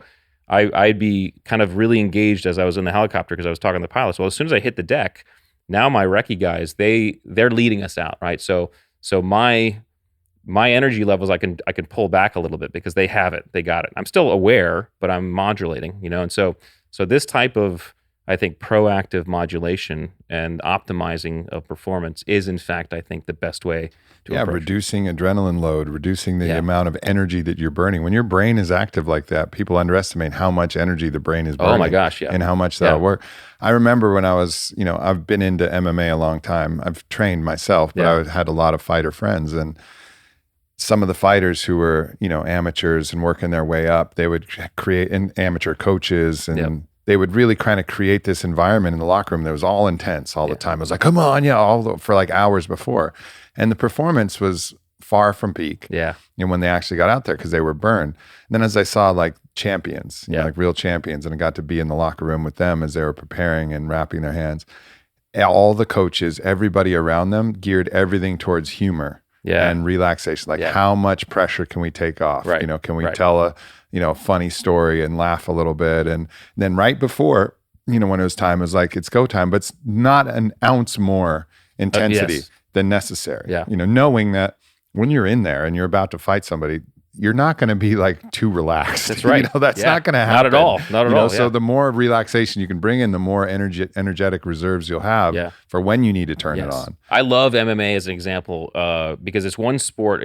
I'd be kind of really engaged as I was in the helicopter because I was talking to the pilots. Well, as soon as I hit the deck, now my recce guys, they're leading us out, right? So my energy levels, I can pull back a little bit because they have it, they got it. I'm still aware, but I'm modulating, you know. And so this type of, I think, proactive modulation and optimizing of performance is, in fact, I think the best way to approach. Reducing adrenaline load, reducing the amount of energy that you're burning. When your brain is active like that, people underestimate how much energy the brain is burning. Oh my gosh, yeah. And how much that'll work. I remember when I was, you know, I've been into MMA a long time. I've trained myself, but I had a lot of fighter friends. And some of the fighters who were, you know, amateurs and working their way up, they would create amateur coaches and they would really kind of create this environment in the locker room that was all intense all the time. It was like, come on, for like hours before. And the performance was far from peak. Yeah. And when they actually got out there because they were burned. And then as I saw like champions, you know, like real champions, and I got to be in the locker room with them as they were preparing and wrapping their hands, all the coaches, everybody around them geared everything towards humor and relaxation. Like how much pressure can we take off? Right. You know, can we tell a, you know, funny story and laugh a little bit? And then right before, you know, when it was time, it was like, it's go time, but it's not an ounce more intensity than necessary. Yeah. You know, knowing that when you're in there and you're about to fight somebody, you're not going to be like too relaxed. That's right. You know, that's not going to happen. Not at all. Not at all. So the more relaxation you can bring in, the more energetic reserves you'll have for when you need to turn it on. I love MMA as an example because it's one sport.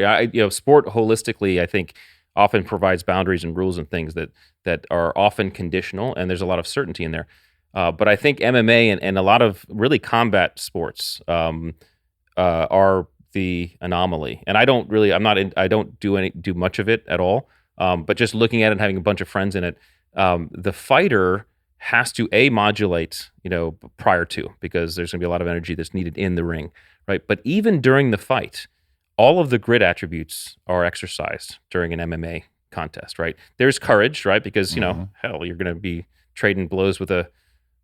Sport holistically, I think, often provides boundaries and rules and things that are often conditional, and there's a lot of certainty in there. But I think MMA and a lot of really combat sports are the anomaly. And I don't do much of it at all. But just looking at it and having a bunch of friends in it, the fighter has to modulate, you know, prior to, because there's going to be a lot of energy that's needed in the ring, right? But even during the fight, all of the grit attributes are exercised during an MMA contest, right? There's courage, right? Because, you know, hell, you're going to be trading blows with a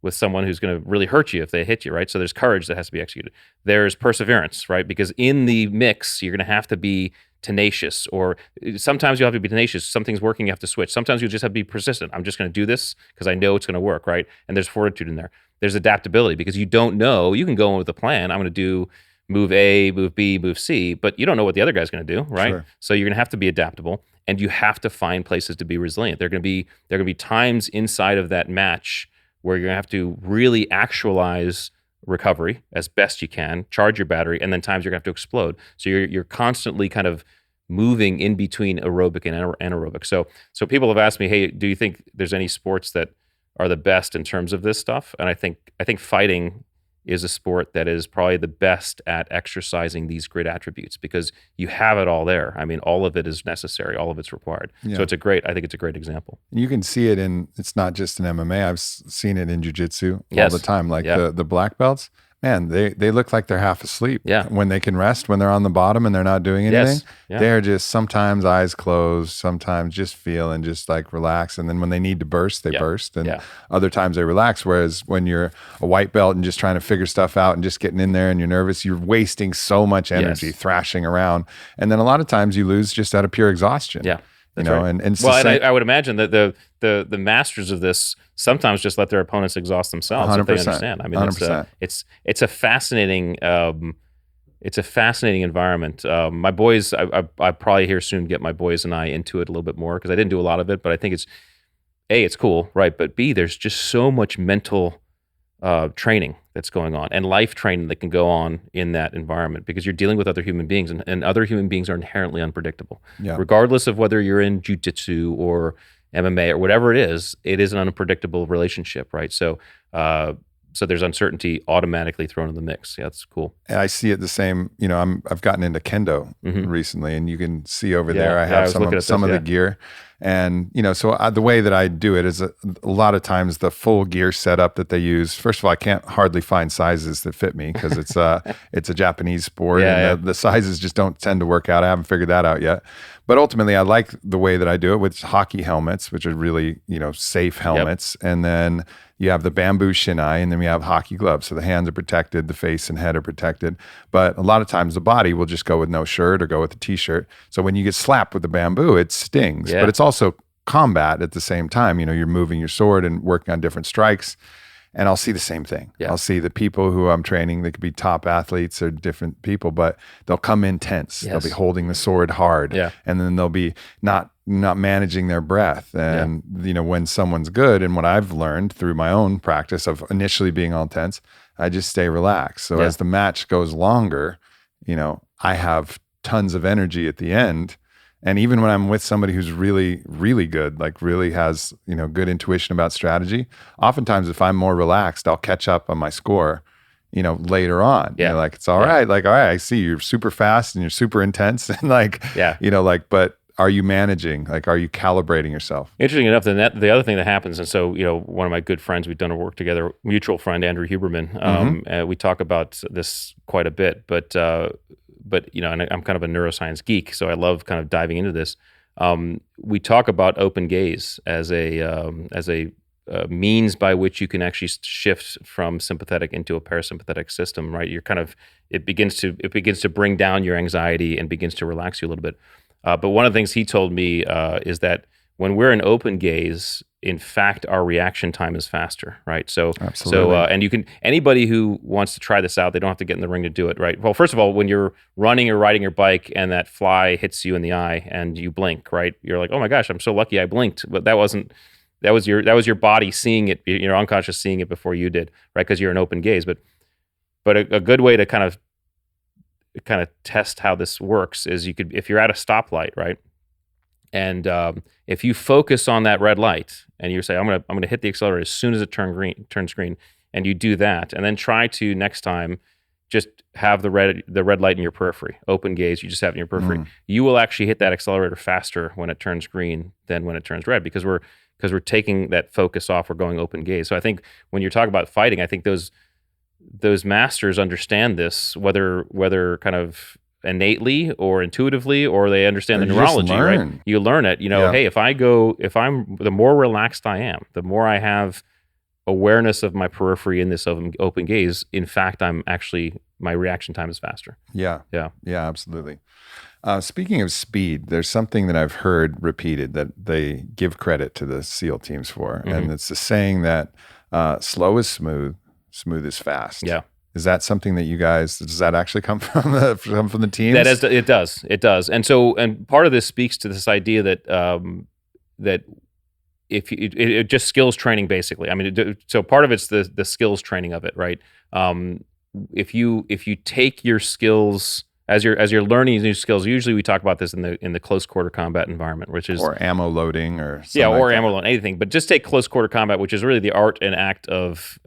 with someone who's going to really hurt you if they hit you, right? So there's courage that has to be executed. There's perseverance, right? Because in the mix, you're going to have to be tenacious, or sometimes you have to be tenacious. Something's working, you have to switch. Sometimes you just have to be persistent. I'm just going to do this because I know it's going to work, right? And there's fortitude in there. There's adaptability because you don't know. You can go in with a plan. I'm going to do move A, move B, move C, but you don't know what the other guy's going to do, right? Sure. So you're going to have to be adaptable, and you have to find places to be resilient. There are going to be times inside of that match where you're going to have to really actualize recovery as best you can, charge your battery, and then times you're going to have to explode. So you're constantly kind of moving in between aerobic and anaerobic. So people have asked me, hey, do you think there's any sports that are the best in terms of this stuff? And I think fighting is a sport that is probably the best at exercising these grit attributes because you have it all there. I mean, all of it is necessary, all of it's required. Yeah. So I think it's a great example. You can see it it's not just in MMA. I've seen it in jiu-jitsu Yes. all the time. Like the black belts, man, they look like they're half asleep. Yeah. When they can rest, when they're on the bottom and they're not doing anything, Yes. Yeah. they're just sometimes eyes closed, sometimes just feel and just like relax. And then when they need to burst, they burst. And other times they relax. Whereas when you're a white belt and just trying to figure stuff out and just getting in there and you're nervous, you're wasting so much energy thrashing around. And then a lot of times you lose just out of pure exhaustion. Yeah. That's right. And I would imagine that the masters of this sometimes just let their opponents exhaust themselves 100%, if they understand. I mean, 100%. It's a fascinating environment. My boys, I probably here soon get my boys and I into it a little bit more because I didn't do a lot of it, but I think it's it's cool, right? But B, there's just so much mental training that's going on and life training that can go on in that environment because you're dealing with other human beings and other human beings are inherently unpredictable. Yeah. Regardless of whether you're in jiu-jitsu or MMA or whatever it is an unpredictable relationship, right? So there's uncertainty automatically thrown in the mix. Yeah, that's cool. And I see it the same, I've gotten into kendo recently and you can see over there, I have some of the gear. And, so the way that I do it is a lot of times the full gear setup that they use. First of all, I can't hardly find sizes that fit me because it's a Japanese sport and the sizes just don't tend to work out. I haven't figured that out yet. But ultimately, I like the way that I do it with hockey helmets, which are really, safe helmets. Yep. And then you have the bamboo shinai, and then we have hockey gloves. So the hands are protected, the face and head are protected. But a lot of times the body will just go with no shirt or go with a t-shirt. So when you get slapped with the bamboo, it stings. Yeah. But it's also combat at the same time. You're moving your sword and working on different strikes. And I'll see the same thing. Yeah. I'll see the people who I'm training, they could be top athletes or different people, but they'll come in tense. Yes. They'll be holding the sword hard. Yeah. And then they'll be not managing their breath. And, when someone's good, and what I've learned through my own practice of initially being all tense, I just stay relaxed. So as the match goes longer, I have tons of energy at the end. And even when I'm with somebody who's really, really good, like really has, good intuition about strategy, oftentimes if I'm more relaxed, I'll catch up on my score, later on. Yeah. Like, it's all right. Like, all right, I see you're super fast and you're super intense. And but are you managing? Like, are you calibrating yourself? Interesting enough, the other thing that happens, and so, one of my good friends, we've done a work together, mutual friend, Andrew Huberman, we talk about this quite a bit, but and I'm kind of a neuroscience geek, so I love kind of diving into this. We talk about open gaze as a means by which you can actually shift from sympathetic into a parasympathetic system, right? It begins to bring down your anxiety and begins to relax you a little bit. But one of the things he told me is that when we're in open gaze, in fact, our reaction time is faster, right? So, absolutely. And anybody who wants to try this out, they don't have to get in the ring to do it, right? Well, first of all, when you're running or riding your bike and that fly hits you in the eye and you blink, right? You're like, oh my gosh, I'm so lucky I blinked. But that was your body seeing it, your unconscious seeing it before you did, right? Because you're in open gaze. But a good way to kind of test how this works is if you're at a stoplight, right? And if you focus on that red light and you say, I'm gonna hit the accelerator as soon as it turns green, and you do that, and then try to next time just have the red light in your periphery, open gaze, you just have it in your periphery. You will actually hit that accelerator faster when it turns green than when it turns red because we're taking that focus off, we're going open gaze. So I think when you're talking about fighting, I think those masters understand this, whether kind of innately or intuitively, or they understand the neurology, right? You learn it, hey, the more relaxed I am, the more I have awareness of my periphery in this open gaze, in fact, my reaction time is faster. Yeah. Yeah. Yeah, absolutely. Speaking of speed, there's something that I've heard repeated that they give credit to the SEAL teams for. And it's the saying that slow is smooth, smooth is fast. Yeah. Is that something that you guys, does that actually come from the teams? It does. And part of this speaks to this idea that if it just skills training, basically. I mean, so part of it's the skills training of it, right? If you take your skills as you're learning these new skills, usually we talk about this in the close quarter combat environment, which is or ammo loading or something ammo loading, anything. But just take close quarter combat, which is really the art and act of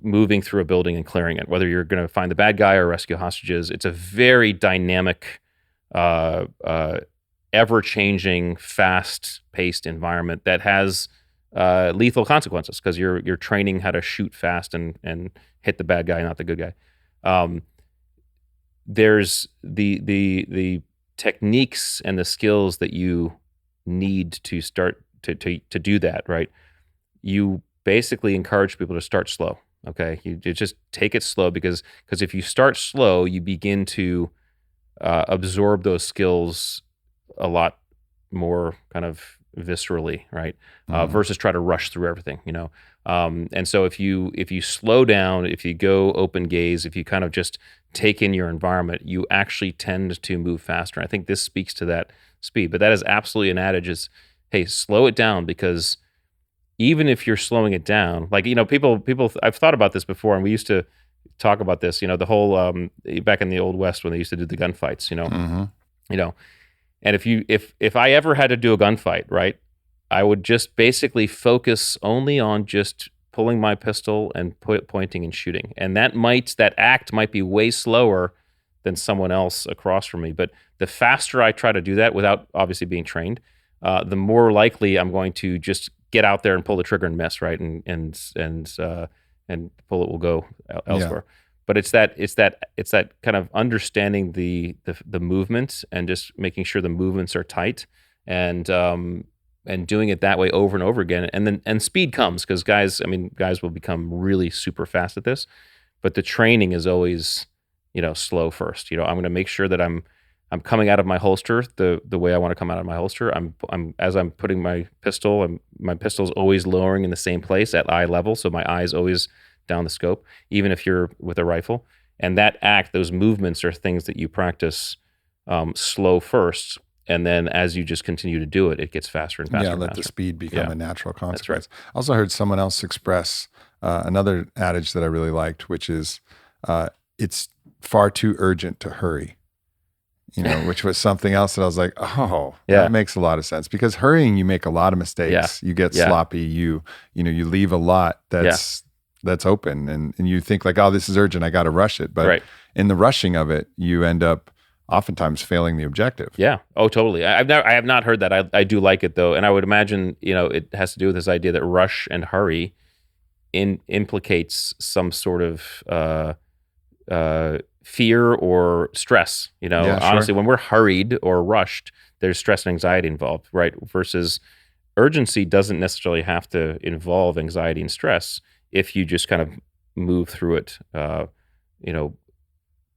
moving through a building and clearing it. Whether you're going to find the bad guy or rescue hostages, it's a very dynamic, ever-changing, fast-paced environment that has lethal consequences because you're training how to shoot fast and hit the bad guy, not the good guy. There's the techniques and the skills that you need to start to do that, right? You basically encourage people to start slow. Okay, you just take it slow because if you start slow, you begin to absorb those skills a lot more kind of viscerally, right? Versus try to rush through everything, and so if you slow down, if you go open gaze, if you kind of just take in your environment, you actually tend to move faster. And I think this speaks to that speed. But that is absolutely an adage: is, hey, slow it down, because even if you're slowing it down, like people, I've thought about this before, and we used to talk about this. The whole back in the Old West when they used to do the gunfights. And if I ever had to do a gunfight, right, I would just basically focus only on just pulling my pistol and pointing and shooting. And that act might be way slower than someone else across from me. But the faster I try to do that without obviously being trained, the more likely I'm going to just get out there and pull the trigger and miss, right? And bullet will go elsewhere. Yeah. But it's that kind of understanding the movements and just making sure the movements are tight and doing it that way over and over again. And speed comes because guys will become really super fast at this, but the training is always, slow first. I'm going to make sure that I'm coming out of my holster the way I want to come out of my holster. As I'm putting my pistol, my pistol's always lowering in the same place at eye level, so my eye's always down the scope, even if you're with a rifle. And that act, those movements are things that you practice slow first. And then as you just continue to do it, it gets faster and faster. Yeah, let the speed become a natural consequence. That's right. I also heard someone else express another adage that I really liked, which is it's far too urgent to hurry. Which was something else that I was like, that makes a lot of sense. Because hurrying, you make a lot of mistakes. Yeah. You get sloppy. You leave a lot that's open, and you think like, oh, this is urgent, I got to rush it. But in the rushing of it, you end up oftentimes failing the objective. Yeah. Oh, totally. I have not heard that. I do like it though, and I would imagine it has to do with this idea that rush and hurry implicates some sort of fear or stress. Honestly, when we're hurried or rushed, there's stress and anxiety involved, right? Versus urgency doesn't necessarily have to involve anxiety and stress if you just kind of move through it,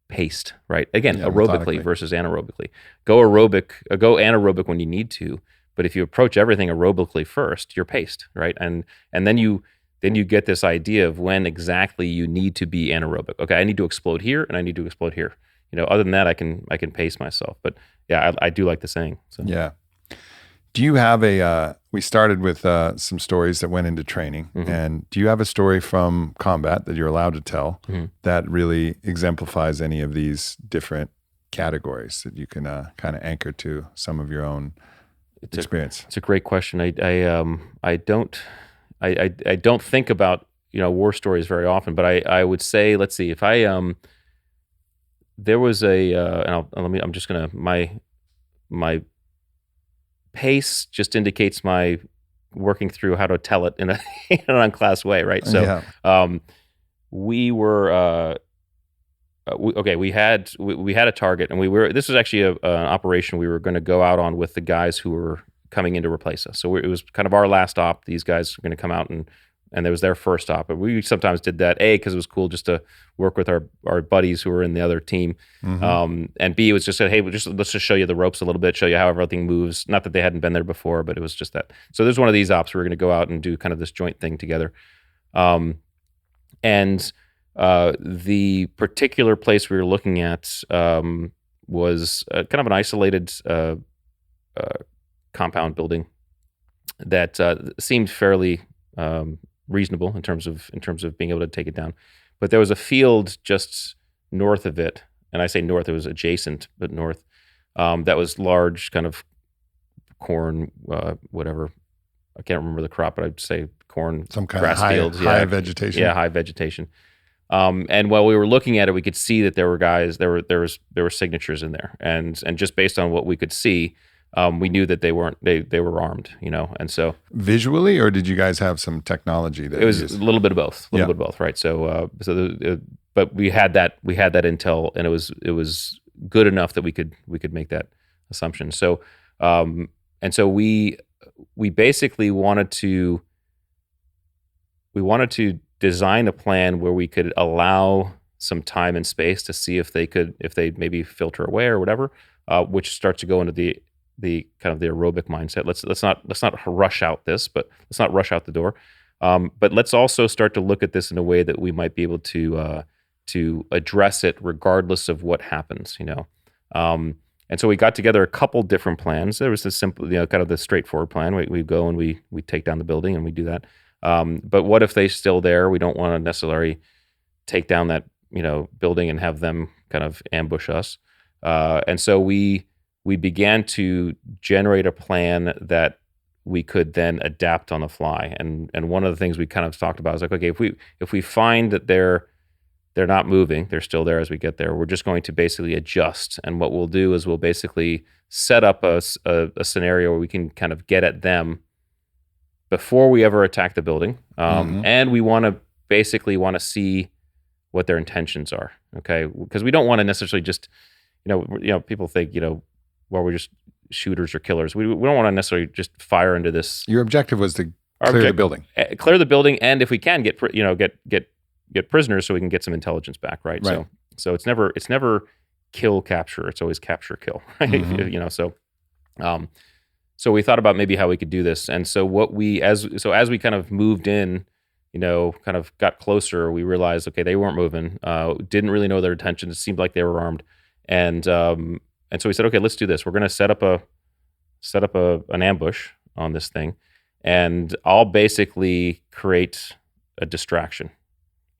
paced, right? Again, aerobically versus anaerobically. Go anaerobic when you need to, but if you approach everything aerobically first, you're paced, right? And then you get this idea of when exactly you need to be anaerobic. Okay, I need to explode here, and I need to explode here. Other than that, I can pace myself. But yeah, I do like the saying. So. Yeah. Do you have we started with some stories that went into training, and do you have a story from combat that you're allowed to tell that really exemplifies any of these different categories that you can kind of anchor to some of your own experience? It's a great question. I don't think about war stories very often, but I would say, let's see, if there was I'm just gonna my pace just indicates my working through how to tell it in an unclass way, right? So we were we had a target, and this was actually an operation we were going to go out on with the guys who were coming in to replace us. So it was kind of our last op. These guys are going to come out and it was their first op. But we sometimes did that, A, because it was cool just to work with our buddies who were in the other team. And B, it was just said, hey, let's just show you the ropes a little bit, show you how everything moves. Not that they hadn't been there before, but it was just that. So there's one of these ops where we're going to go out and do kind of this joint thing together. And the particular place we were looking at was kind of an isolated compound building that seemed fairly reasonable in terms of being able to take it down. But there was a field just north of it, and I say north, it was adjacent, but north, that was large, kind of corn, whatever. I can't remember the crop, but I'd say corn, some kind grass of fields, high vegetation. Yeah, high vegetation. And while we were looking at it, we could see that there were guys, there were signatures in there, and just based on what we could see, we knew that they were armed, and so visually, or did you guys have some technology that it was a little bit of both, right? So, but we had that intel, and it was good enough that we could make that assumption. So, and so we basically wanted to design a plan where we could allow some time and space to see if they maybe filter away or whatever, which starts to go into the kind of the aerobic mindset. Let's not rush out this, but let's not rush out the door. But let's also start to look at this in a way that we might be able to address it regardless of what happens, And so we got together a couple different plans. There was this simple, kind of the straightforward plan. We go and we take down the building and we do that. But what if they're still there? We don't want to necessarily take down that, building and have them kind of ambush us. And so we began to generate a plan that we could then adapt on the fly. And one of the things we kind of talked about is like, okay, if we find that they're not moving, they're still there as we get there, we're just going to basically adjust. And what we'll do is we'll basically set up a scenario where we can kind of get at them before we ever attack the building. And we want to see what their intentions are. Okay. Because we don't want to necessarily just, people think, well, we're just shooters or killers. We don't want to necessarily just fire into this. Your objective was to clear the building. Clear the building, and if we can get prisoners, so we can get some intelligence back, right? So it's never kill capture. It's always capture kill, right? So we thought about maybe how we could do this, and so as we kind of moved in, kind of got closer, we realized, okay, they weren't moving. Didn't really know their intentions. It seemed like they were armed, and so we said, okay, let's do this. We're going to set up an ambush on this thing, and I'll basically create a distraction,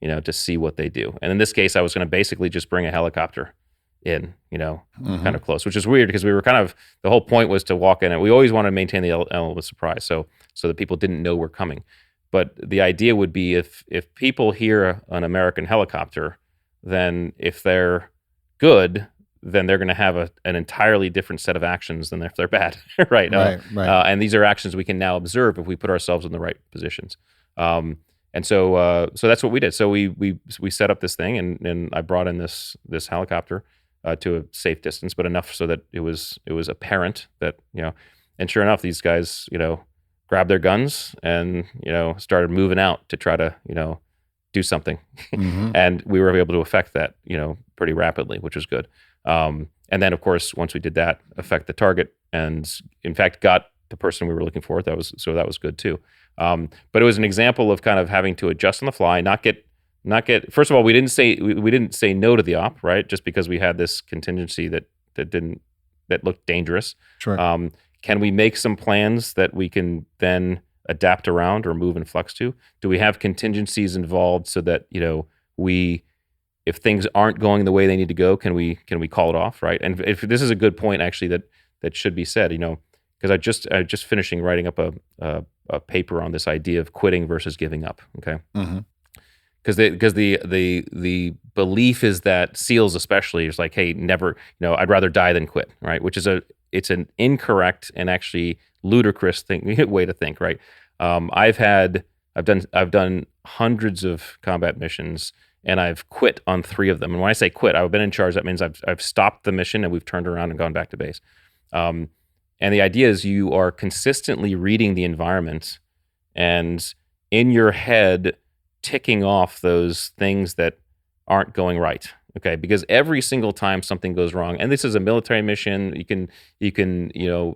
to see what they do. And in this case, I was going to basically just bring a helicopter in, kind of close, which is weird because we were the whole point was to walk in, and we always want to maintain the element of surprise, so that people didn't know we're coming. But the idea would be if people hear an American helicopter, then if they're good, then they're going to have an entirely different set of actions than if they're bad, right? Right. And these are actions we can now observe if we put ourselves in the right positions. And so that's what we did. So we set up this thing, and I brought in this helicopter to a safe distance, but enough so that it was apparent that, and sure enough, these guys, grabbed their guns and, started moving out to try to, do something. And we were able to affect that, pretty rapidly, which was good. And then, of course, once we did that, affect the target, and in fact got the person we were looking for. That was good too. But it was an example of kind of having to adjust on the fly, not get. First of all, we didn't say no to the op, right? Just because we had this contingency that looked dangerous. Sure. Can we make some plans that we can then adapt around or move and flex to? Do we have contingencies involved so that if things aren't going the way they need to go, can we call it off, right? And if this is a good point actually that should be said, because I just finishing writing up a paper on this idea of quitting versus giving up. Okay. Because the belief is that SEALs especially is like, hey, never, I'd rather die than quit, right? Which is it's an incorrect and actually ludicrous way to think, right? I've done hundreds of combat missions, and I've quit on 3 of them. And when I say quit, I've been in charge. That means I've stopped the mission and we've turned around and gone back to base. And the idea is you are consistently reading the environment, and in your head ticking off those things that aren't going right. Okay, because every single time something goes wrong, and this is a military mission, you can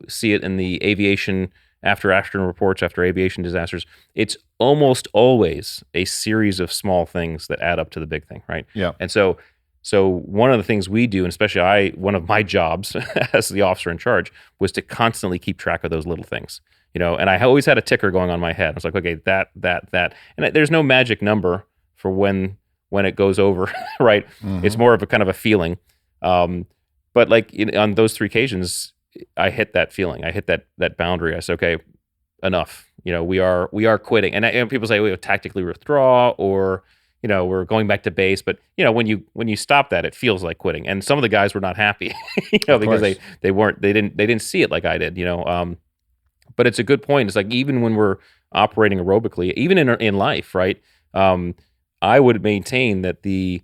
see it in the aviation after accident reports, after aviation disasters. It's almost always a series of small things that add up to the big thing, right? Yeah. And so one of the things we do, and especially one of my jobs as the officer in charge, was to constantly keep track of those little things. And I always had a ticker going on in my head. I was like, okay, that, and there's no magic number for when it goes over, right? Mm-hmm. It's more of a kind of a feeling. But like on those 3 occasions, I hit that feeling. I hit that boundary. I said, okay, enough. We are quitting. And people say we tactically withdraw, or we're going back to base. But when you stop that, it feels like quitting. And some of the guys were not happy, because they didn't see it like I did. But it's a good point. It's like even when we're operating aerobically, even in life, right? I would maintain that the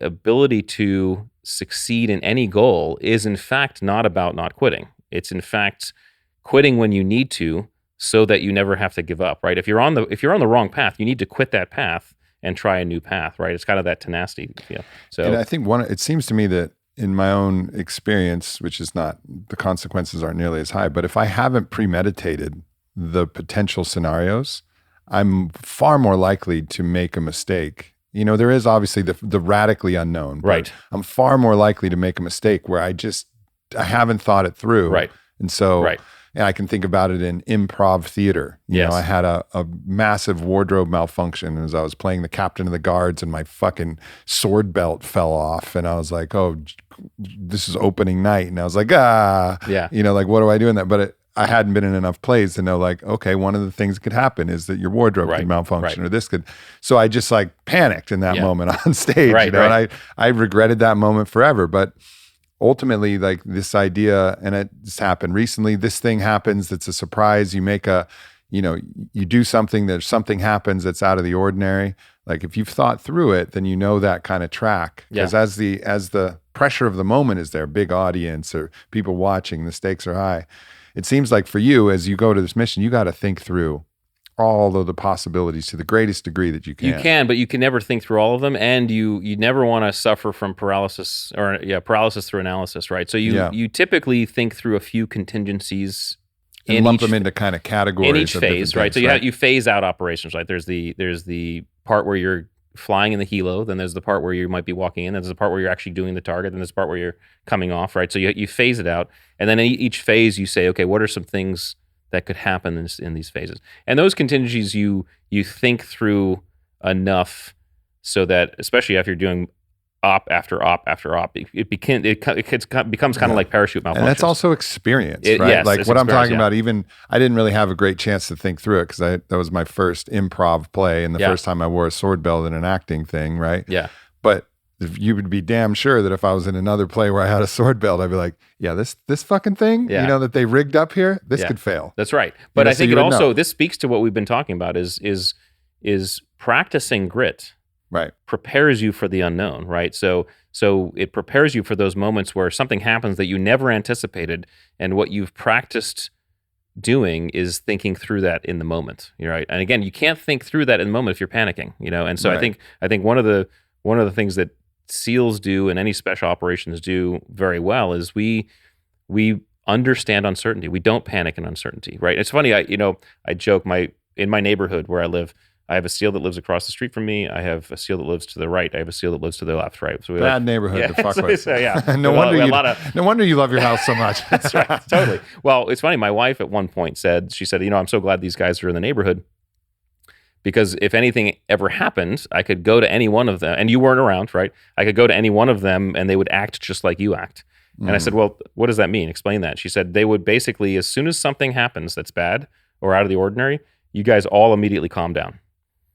ability to succeed in any goal is in fact not about not quitting. It's in fact quitting when you need to, so that you never have to give up, right? If you're on the wrong path, you need to quit that path and try a new path, right? It's kind of that tenacity. So, and I think it seems to me that in my own experience, which is not, the consequences aren't nearly as high, but if I haven't premeditated the potential scenarios, I'm far more likely to make a mistake. There is obviously the radically unknown, but right? I'm far more likely to make a mistake where I haven't thought it through. Right. And so, right. And I can think about it in improv theater. I had a massive wardrobe malfunction as I was playing the captain of the guards, and my fucking sword belt fell off. And I was like, oh, this is opening night. And I was like, yeah. Like, what do I do in that? But I hadn't been in enough plays to know, like, okay, one of the things that could happen is that your wardrobe could malfunction, or this could. So I just like panicked in that moment on stage, right. And I regretted that moment forever. But ultimately, like this idea, and it's happened recently, this thing happens that's a surprise. You make you do something, something happens that's out of the ordinary. Like if you've thought through it, then that kind of track. Because as the pressure of the moment is there, big audience or people watching, the stakes are high. It seems like for you, as you go to this mission, you got to think through all of the possibilities to the greatest degree that you can. You can, but you can never think through all of them, and you never want to suffer from paralysis through analysis, right? So you typically think through a few contingencies and lump them into kind of categories in each phase, right? Things, so you phase out operations, right? There's the part where you're flying in the helo, then there's the part where you might be walking in, then there's the part where you're actually doing the target, then there's the part where you're coming off, right? So you phase it out, and then in each phase you say, okay, what are some things that could happen in these phases? And those contingencies you think through enough so that, especially if you're doing op after op after op, it becomes kind of like parachute malfunctions. And that's also experience, right? Yes, like what I'm talking about, yeah. even I didn't really have a great chance to think through it because that was my first improv play and the first time I wore a sword belt in an acting thing, right? Yeah. But you would be damn sure that if I was in another play where I had a sword belt, I'd be like, yeah, this fucking thing, that they rigged up here, this could fail. That's right. But I think it also, this speaks to what we've been talking about is practicing grit. Right. Prepares you for the unknown, right? So it prepares you for those moments where something happens that you never anticipated, and what you've practiced doing is thinking through that in the moment, right? And again, you can't think through that in the moment if you're panicking, And so right. I think one of the things that SEALs do and any special operations do very well is we understand uncertainty. We don't panic in uncertainty, right? It's funny, I joke, in my neighborhood where I live, I have a SEAL that lives across the street from me. I have a SEAL that lives to the right. I have a SEAL that lives to the left, right? So bad neighborhood to fuck with. So, yeah. No wonder you love your house so much. That's right, totally. Well, it's funny. My wife at one point said, I'm so glad these guys are in the neighborhood, because if anything ever happened, I could go to any one of them, and you weren't around, right? I could go to any one of them and they would act just like you act. And I said, well, what does that mean? Explain that. She said, they would basically, as soon as something happens that's bad or out of the ordinary, you guys all immediately calm down.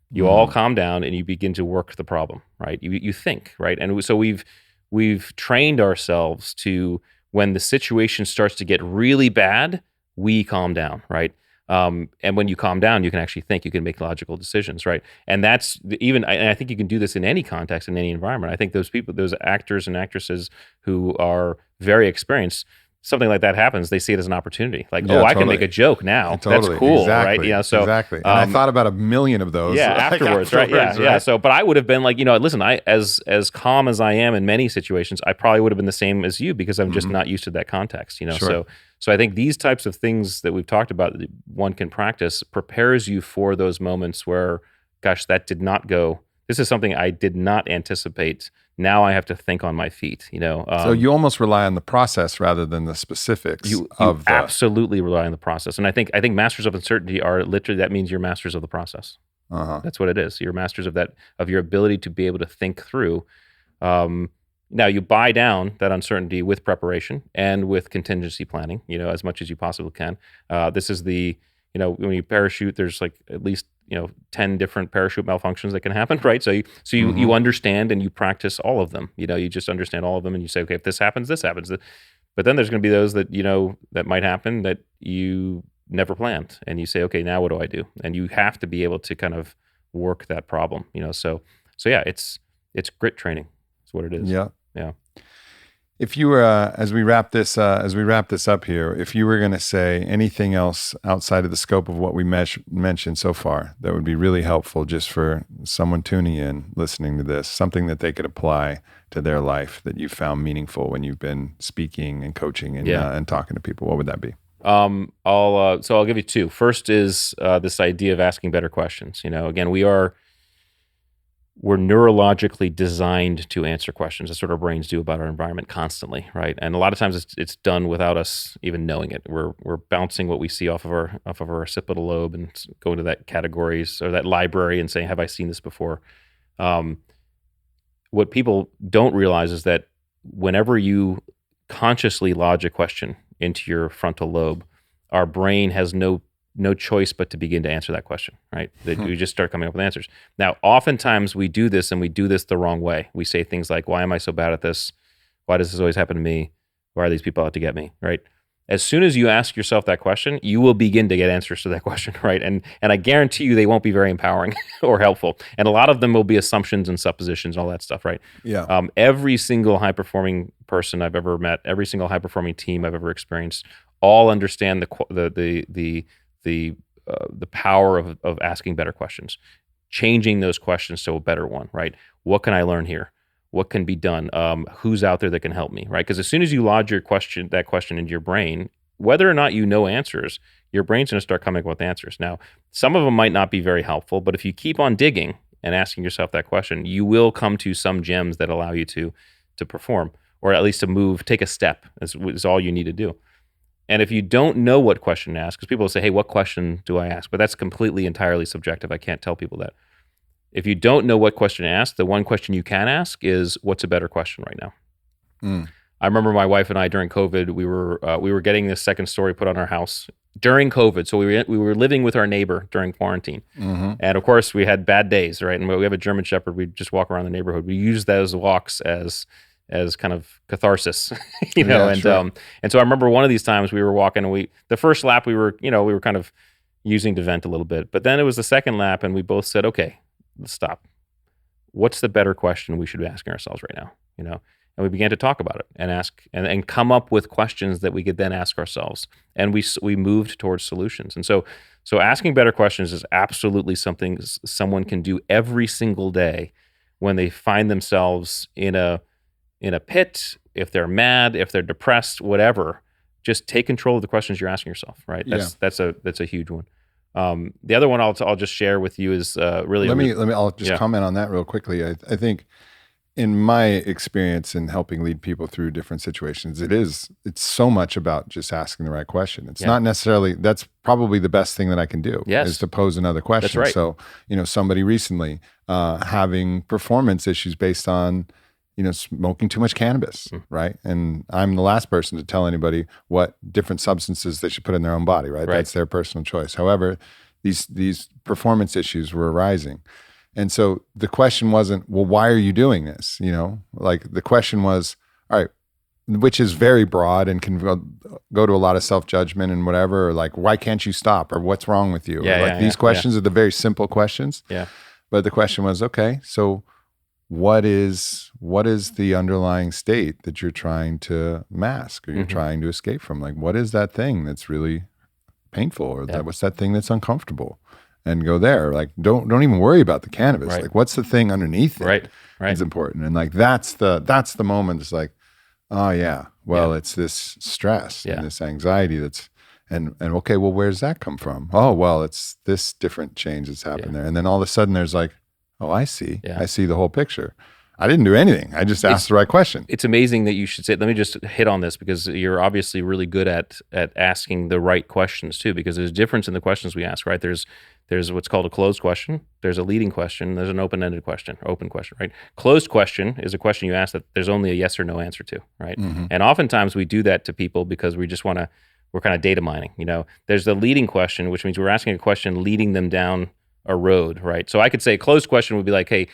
You all calm down and you begin to work the problem, right? You think, right? And so we've trained ourselves to, when the situation starts to get really bad, we calm down, right? And when you calm down, you can actually think, you can make logical decisions, right? And that's and I think you can do this in any context, in any environment. I think those actors and actresses who are very experienced something like that happens, they see it as an opportunity. Like, Yeah, I can totally. make a joke now. Totally. That's cool, Exactly. right? You know, so exactly. And I thought about a million of those. yeah, like, afterwards, right? Yeah. So, but I would have been like, listen, I as calm as I am in many situations, I probably would have been the same as you because I'm just not used to that context. Sure. So I think these types of things that we've talked about, that one can practice, prepares you for those moments where, gosh, that did not go. This is something I did not anticipate. Now I have to think on my feet. So you almost rely on the process rather than the specifics you of the. absolutely rely on the process, and I think masters of uncertainty are literally, that means you're masters of the process. That's what it is. You're masters of that, of your ability to be able to think through. Now you buy down that uncertainty with preparation and with contingency planning, as much as you possibly can. This is when you parachute, there's like at least 10 different parachute malfunctions that can happen, right? So you understand and you practice all of them. You just understand all of them and you say, okay, if this happens, this happens. But then there's going to be those that that might happen that you never planned, and you say, okay, now what do I do? And you have to be able to kind of work that problem. So yeah, it's grit training. That's what it is. Yeah. Yeah. If you were, as we wrap this up here, if you were going to say anything else outside of the scope of what we mentioned so far, that would be really helpful just for someone tuning in, listening to this, something that they could apply to their life that you found meaningful when you've been speaking and coaching and talking to people, what would that be? I'll give you two. First is this idea of asking better questions. Again, we're neurologically designed to answer questions. That's what our brains do about our environment constantly, right? And a lot of times it's done without us even knowing it. We're bouncing what we see off of our occipital lobe and going to that categories or that library and saying, have I seen this before? What people don't realize is that whenever you consciously lodge a question into your frontal lobe, our brain has no choice but to begin to answer that question, right? That we just start coming up with answers. Now, oftentimes we do this and we do this the wrong way. We say things like, why am I so bad at this? Why does this always happen to me? Why are these people out to get me, right? As soon as you ask yourself that question, you will begin to get answers to that question, right? And I guarantee you they won't be very empowering or helpful. And a lot of them will be assumptions and suppositions and all that stuff, right? Yeah. Every single high-performing person I've ever met, every single high-performing team I've ever experienced, all understand the power of asking better questions, changing those questions to a better one, right? What can I learn here? What can be done? Who's out there that can help me, right? Because as soon as you lodge that question into your brain, whether or not you know answers, your brain's going to start coming up with answers. Now, some of them might not be very helpful, but if you keep on digging and asking yourself that question, you will come to some gems that allow you to perform, or at least to move, take a step is all you need to do. And if you don't know what question to ask, because people will say, hey, what question do I ask? But that's completely, entirely subjective. I can't tell people that. If you don't know what question to ask, the one question you can ask is, what's a better question right now? I remember my wife and I during COVID, we were getting this second story put on our house during COVID. So we were living with our neighbor during quarantine. And of course, we had bad days, right? And we have a German Shepherd. We just walk around the neighborhood. We use those walks as kind of catharsis, and sure. And so I remember one of these times we were walking and the first lap we were kind of using to vent a little bit, but then it was the second lap and we both said, okay, let's stop. What's the better question we should be asking ourselves right now? And we began to talk about it and ask and come up with questions that we could then ask ourselves. And we moved towards solutions. And so asking better questions is absolutely something someone can do every single day when they find themselves in a pit, if they're mad, if they're depressed, whatever. Just take control of the questions you're asking yourself, right? That's a huge one. The other one I'll just share with you is really. I'll just comment on that real quickly. I think in my experience in helping lead people through different situations, it's so much about just asking the right question. It's not necessarily, that's probably the best thing that I can do is to pose another question. That's right. So, somebody recently having performance issues based on smoking too much cannabis, right? And I'm the last person to tell anybody what different substances they should put in their own body, right? That's their personal choice. However, these performance issues were arising. And so the question wasn't, well, why are you doing this? Like the question was, all right, which is very broad and can go to a lot of self-judgment and whatever, or like, why can't you stop? Or what's wrong with you? These questions are the very simple questions. Yeah. But the question was, okay, so what is the underlying state that you're trying to mask or you're trying to escape from? Like, what is that thing that's really painful, or what's that thing that's uncomfortable? And go there. Like, don't even worry about the cannabis. Right. Like, what's the thing underneath it? Right. It's important. And like, that's the moment. It's like, oh yeah, well, it's this stress and this anxiety that's, and okay, well, where's that come from? Oh, well, it's this different change that's happened there. And then all of a sudden there's like, oh, I see. I see the whole picture. I didn't do anything. I just asked the right question. It's amazing that you should say, let me just hit on this, because you're obviously really good at asking the right questions too, because there's a difference in the questions we ask, right? There's what's called a closed question. There's a leading question. There's an open-ended question, open question, right? Closed question is a question you ask that there's only a yes or no answer to, right? And oftentimes we do that to people because we just want to, we're kind of data mining, you know? There's the leading question, which means we're asking a question leading them down a road, right? So I could say a closed question would be like, hey,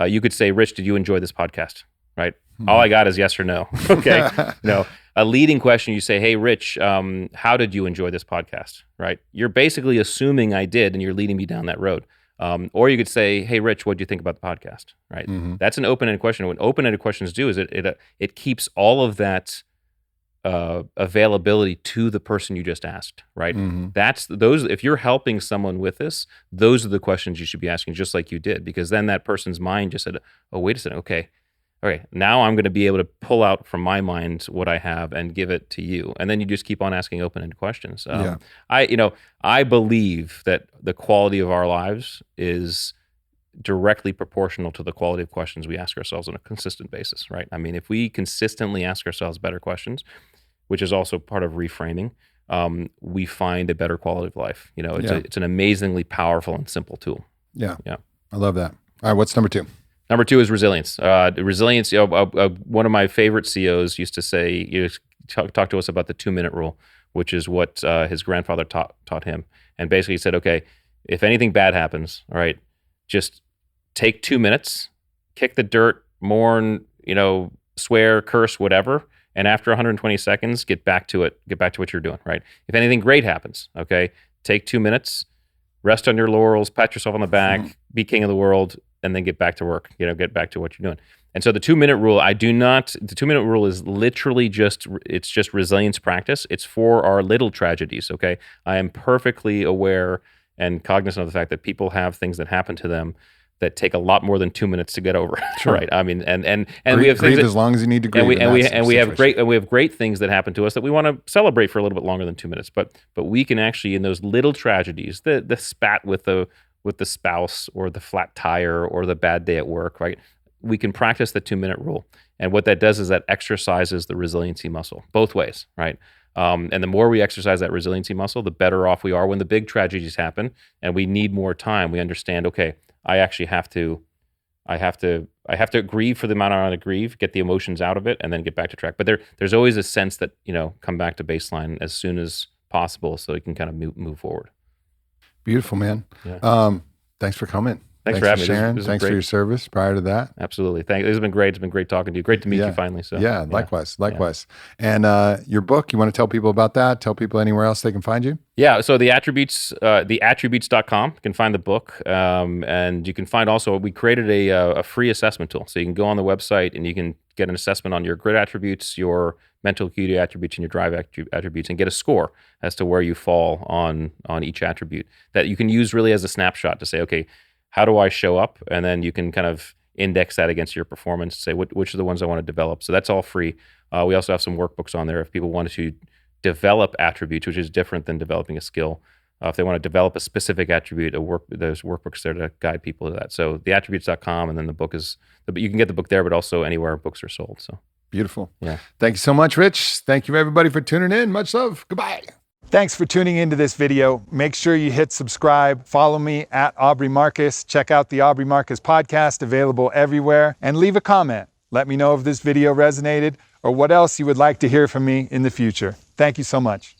you could say, Rich, did you enjoy this podcast, right? All I got is yes or no, okay? No. A leading question, you say, hey, Rich, how did you enjoy this podcast, right? You're basically assuming I did, and you're leading me down that road. Or you could say, hey, Rich, what do you think about the podcast, right? That's an open-ended question. What open-ended questions do is it keeps all of that availability to the person you just asked, right? That's those. If you're helping someone with this, those are the questions you should be asking, just like you did, because then that person's mind just said, oh, wait a second, okay, now I'm going to be able to pull out from my mind what I have and give it to you. And then you just keep on asking open-ended questions. I believe that the quality of our lives is directly proportional to the quality of questions we ask ourselves on a consistent basis, right? I mean, if we consistently ask ourselves better questions, which is also part of reframing, we find a better quality of life. You know, it's an amazingly powerful and simple tool. Yeah. I love that. All right, what's number 2? Number 2 is resilience. Resilience. One of my favorite CEOs used to say, talk to us about the 2-minute rule, which is what his grandfather taught him, and basically he said, okay, if anything bad happens, all right, just take 2 minutes, kick the dirt, mourn, swear, curse, whatever, and after 120 seconds, get back to it. Get back to what you're doing, right? If anything great happens, okay, take 2 minutes, rest on your laurels, pat yourself on the back, be king of the world, and then get back to work. Get back to what you're doing. And so the 2-minute rule, the 2-minute rule is literally just resilience practice. It's for our little tragedies, okay? I am perfectly aware and cognizant of the fact that people have things that happen to them that take a lot more than 2 minutes to get over, right? I mean, and we have things as long as you need to grieve, and we have great things that happen to us that we want to celebrate for a little bit longer than 2 minutes. But we can actually, in those little tragedies, the spat with the spouse, or the flat tire, or the bad day at work, right? We can practice the 2-minute rule, and what that does is that exercises the resiliency muscle both ways, right? And the more we exercise that resiliency muscle, the better off we are when the big tragedies happen and we need more time. We understand, okay, I actually have to grieve for the amount I want to grieve, get the emotions out of it, and then get back to track. But there's always a sense that, come back to baseline as soon as possible so you can kind of move forward. Beautiful, man. Yeah. Thanks for coming. Thanks for having me. Sharon. Thanks for your service prior to that. Absolutely. This has been great. It's been great talking to you. Great to meet you finally. So likewise. And your book, you want to tell people about that? Tell people anywhere else they can find you? Yeah. So the attributes.com, you can find the book. And you can find also, we created a free assessment tool. So you can go on the website and you can get an assessment on your grit attributes, your mental acuity attributes, and your drive attributes, and get a score as to where you fall on each attribute that you can use really as a snapshot to say, okay, how do I show up? And then you can kind of index that against your performance, say which are the ones I want to develop. So that's all free. We also have some workbooks on there if people wanted to develop attributes, which is different than developing a skill. If they want to develop a specific attribute, there's workbooks there to guide people to that. So theattributes.com, and then the book you can get the book there, but also anywhere books are sold. So beautiful. Yeah. Thank you so much, Rich. Thank you everybody for tuning in. Much love. Goodbye. Thanks for tuning into this video. Make sure you hit subscribe. Follow me at Aubrey Marcus. Check out the Aubrey Marcus podcast, available everywhere. And leave a comment. Let me know if this video resonated or what else you would like to hear from me in the future. Thank you so much.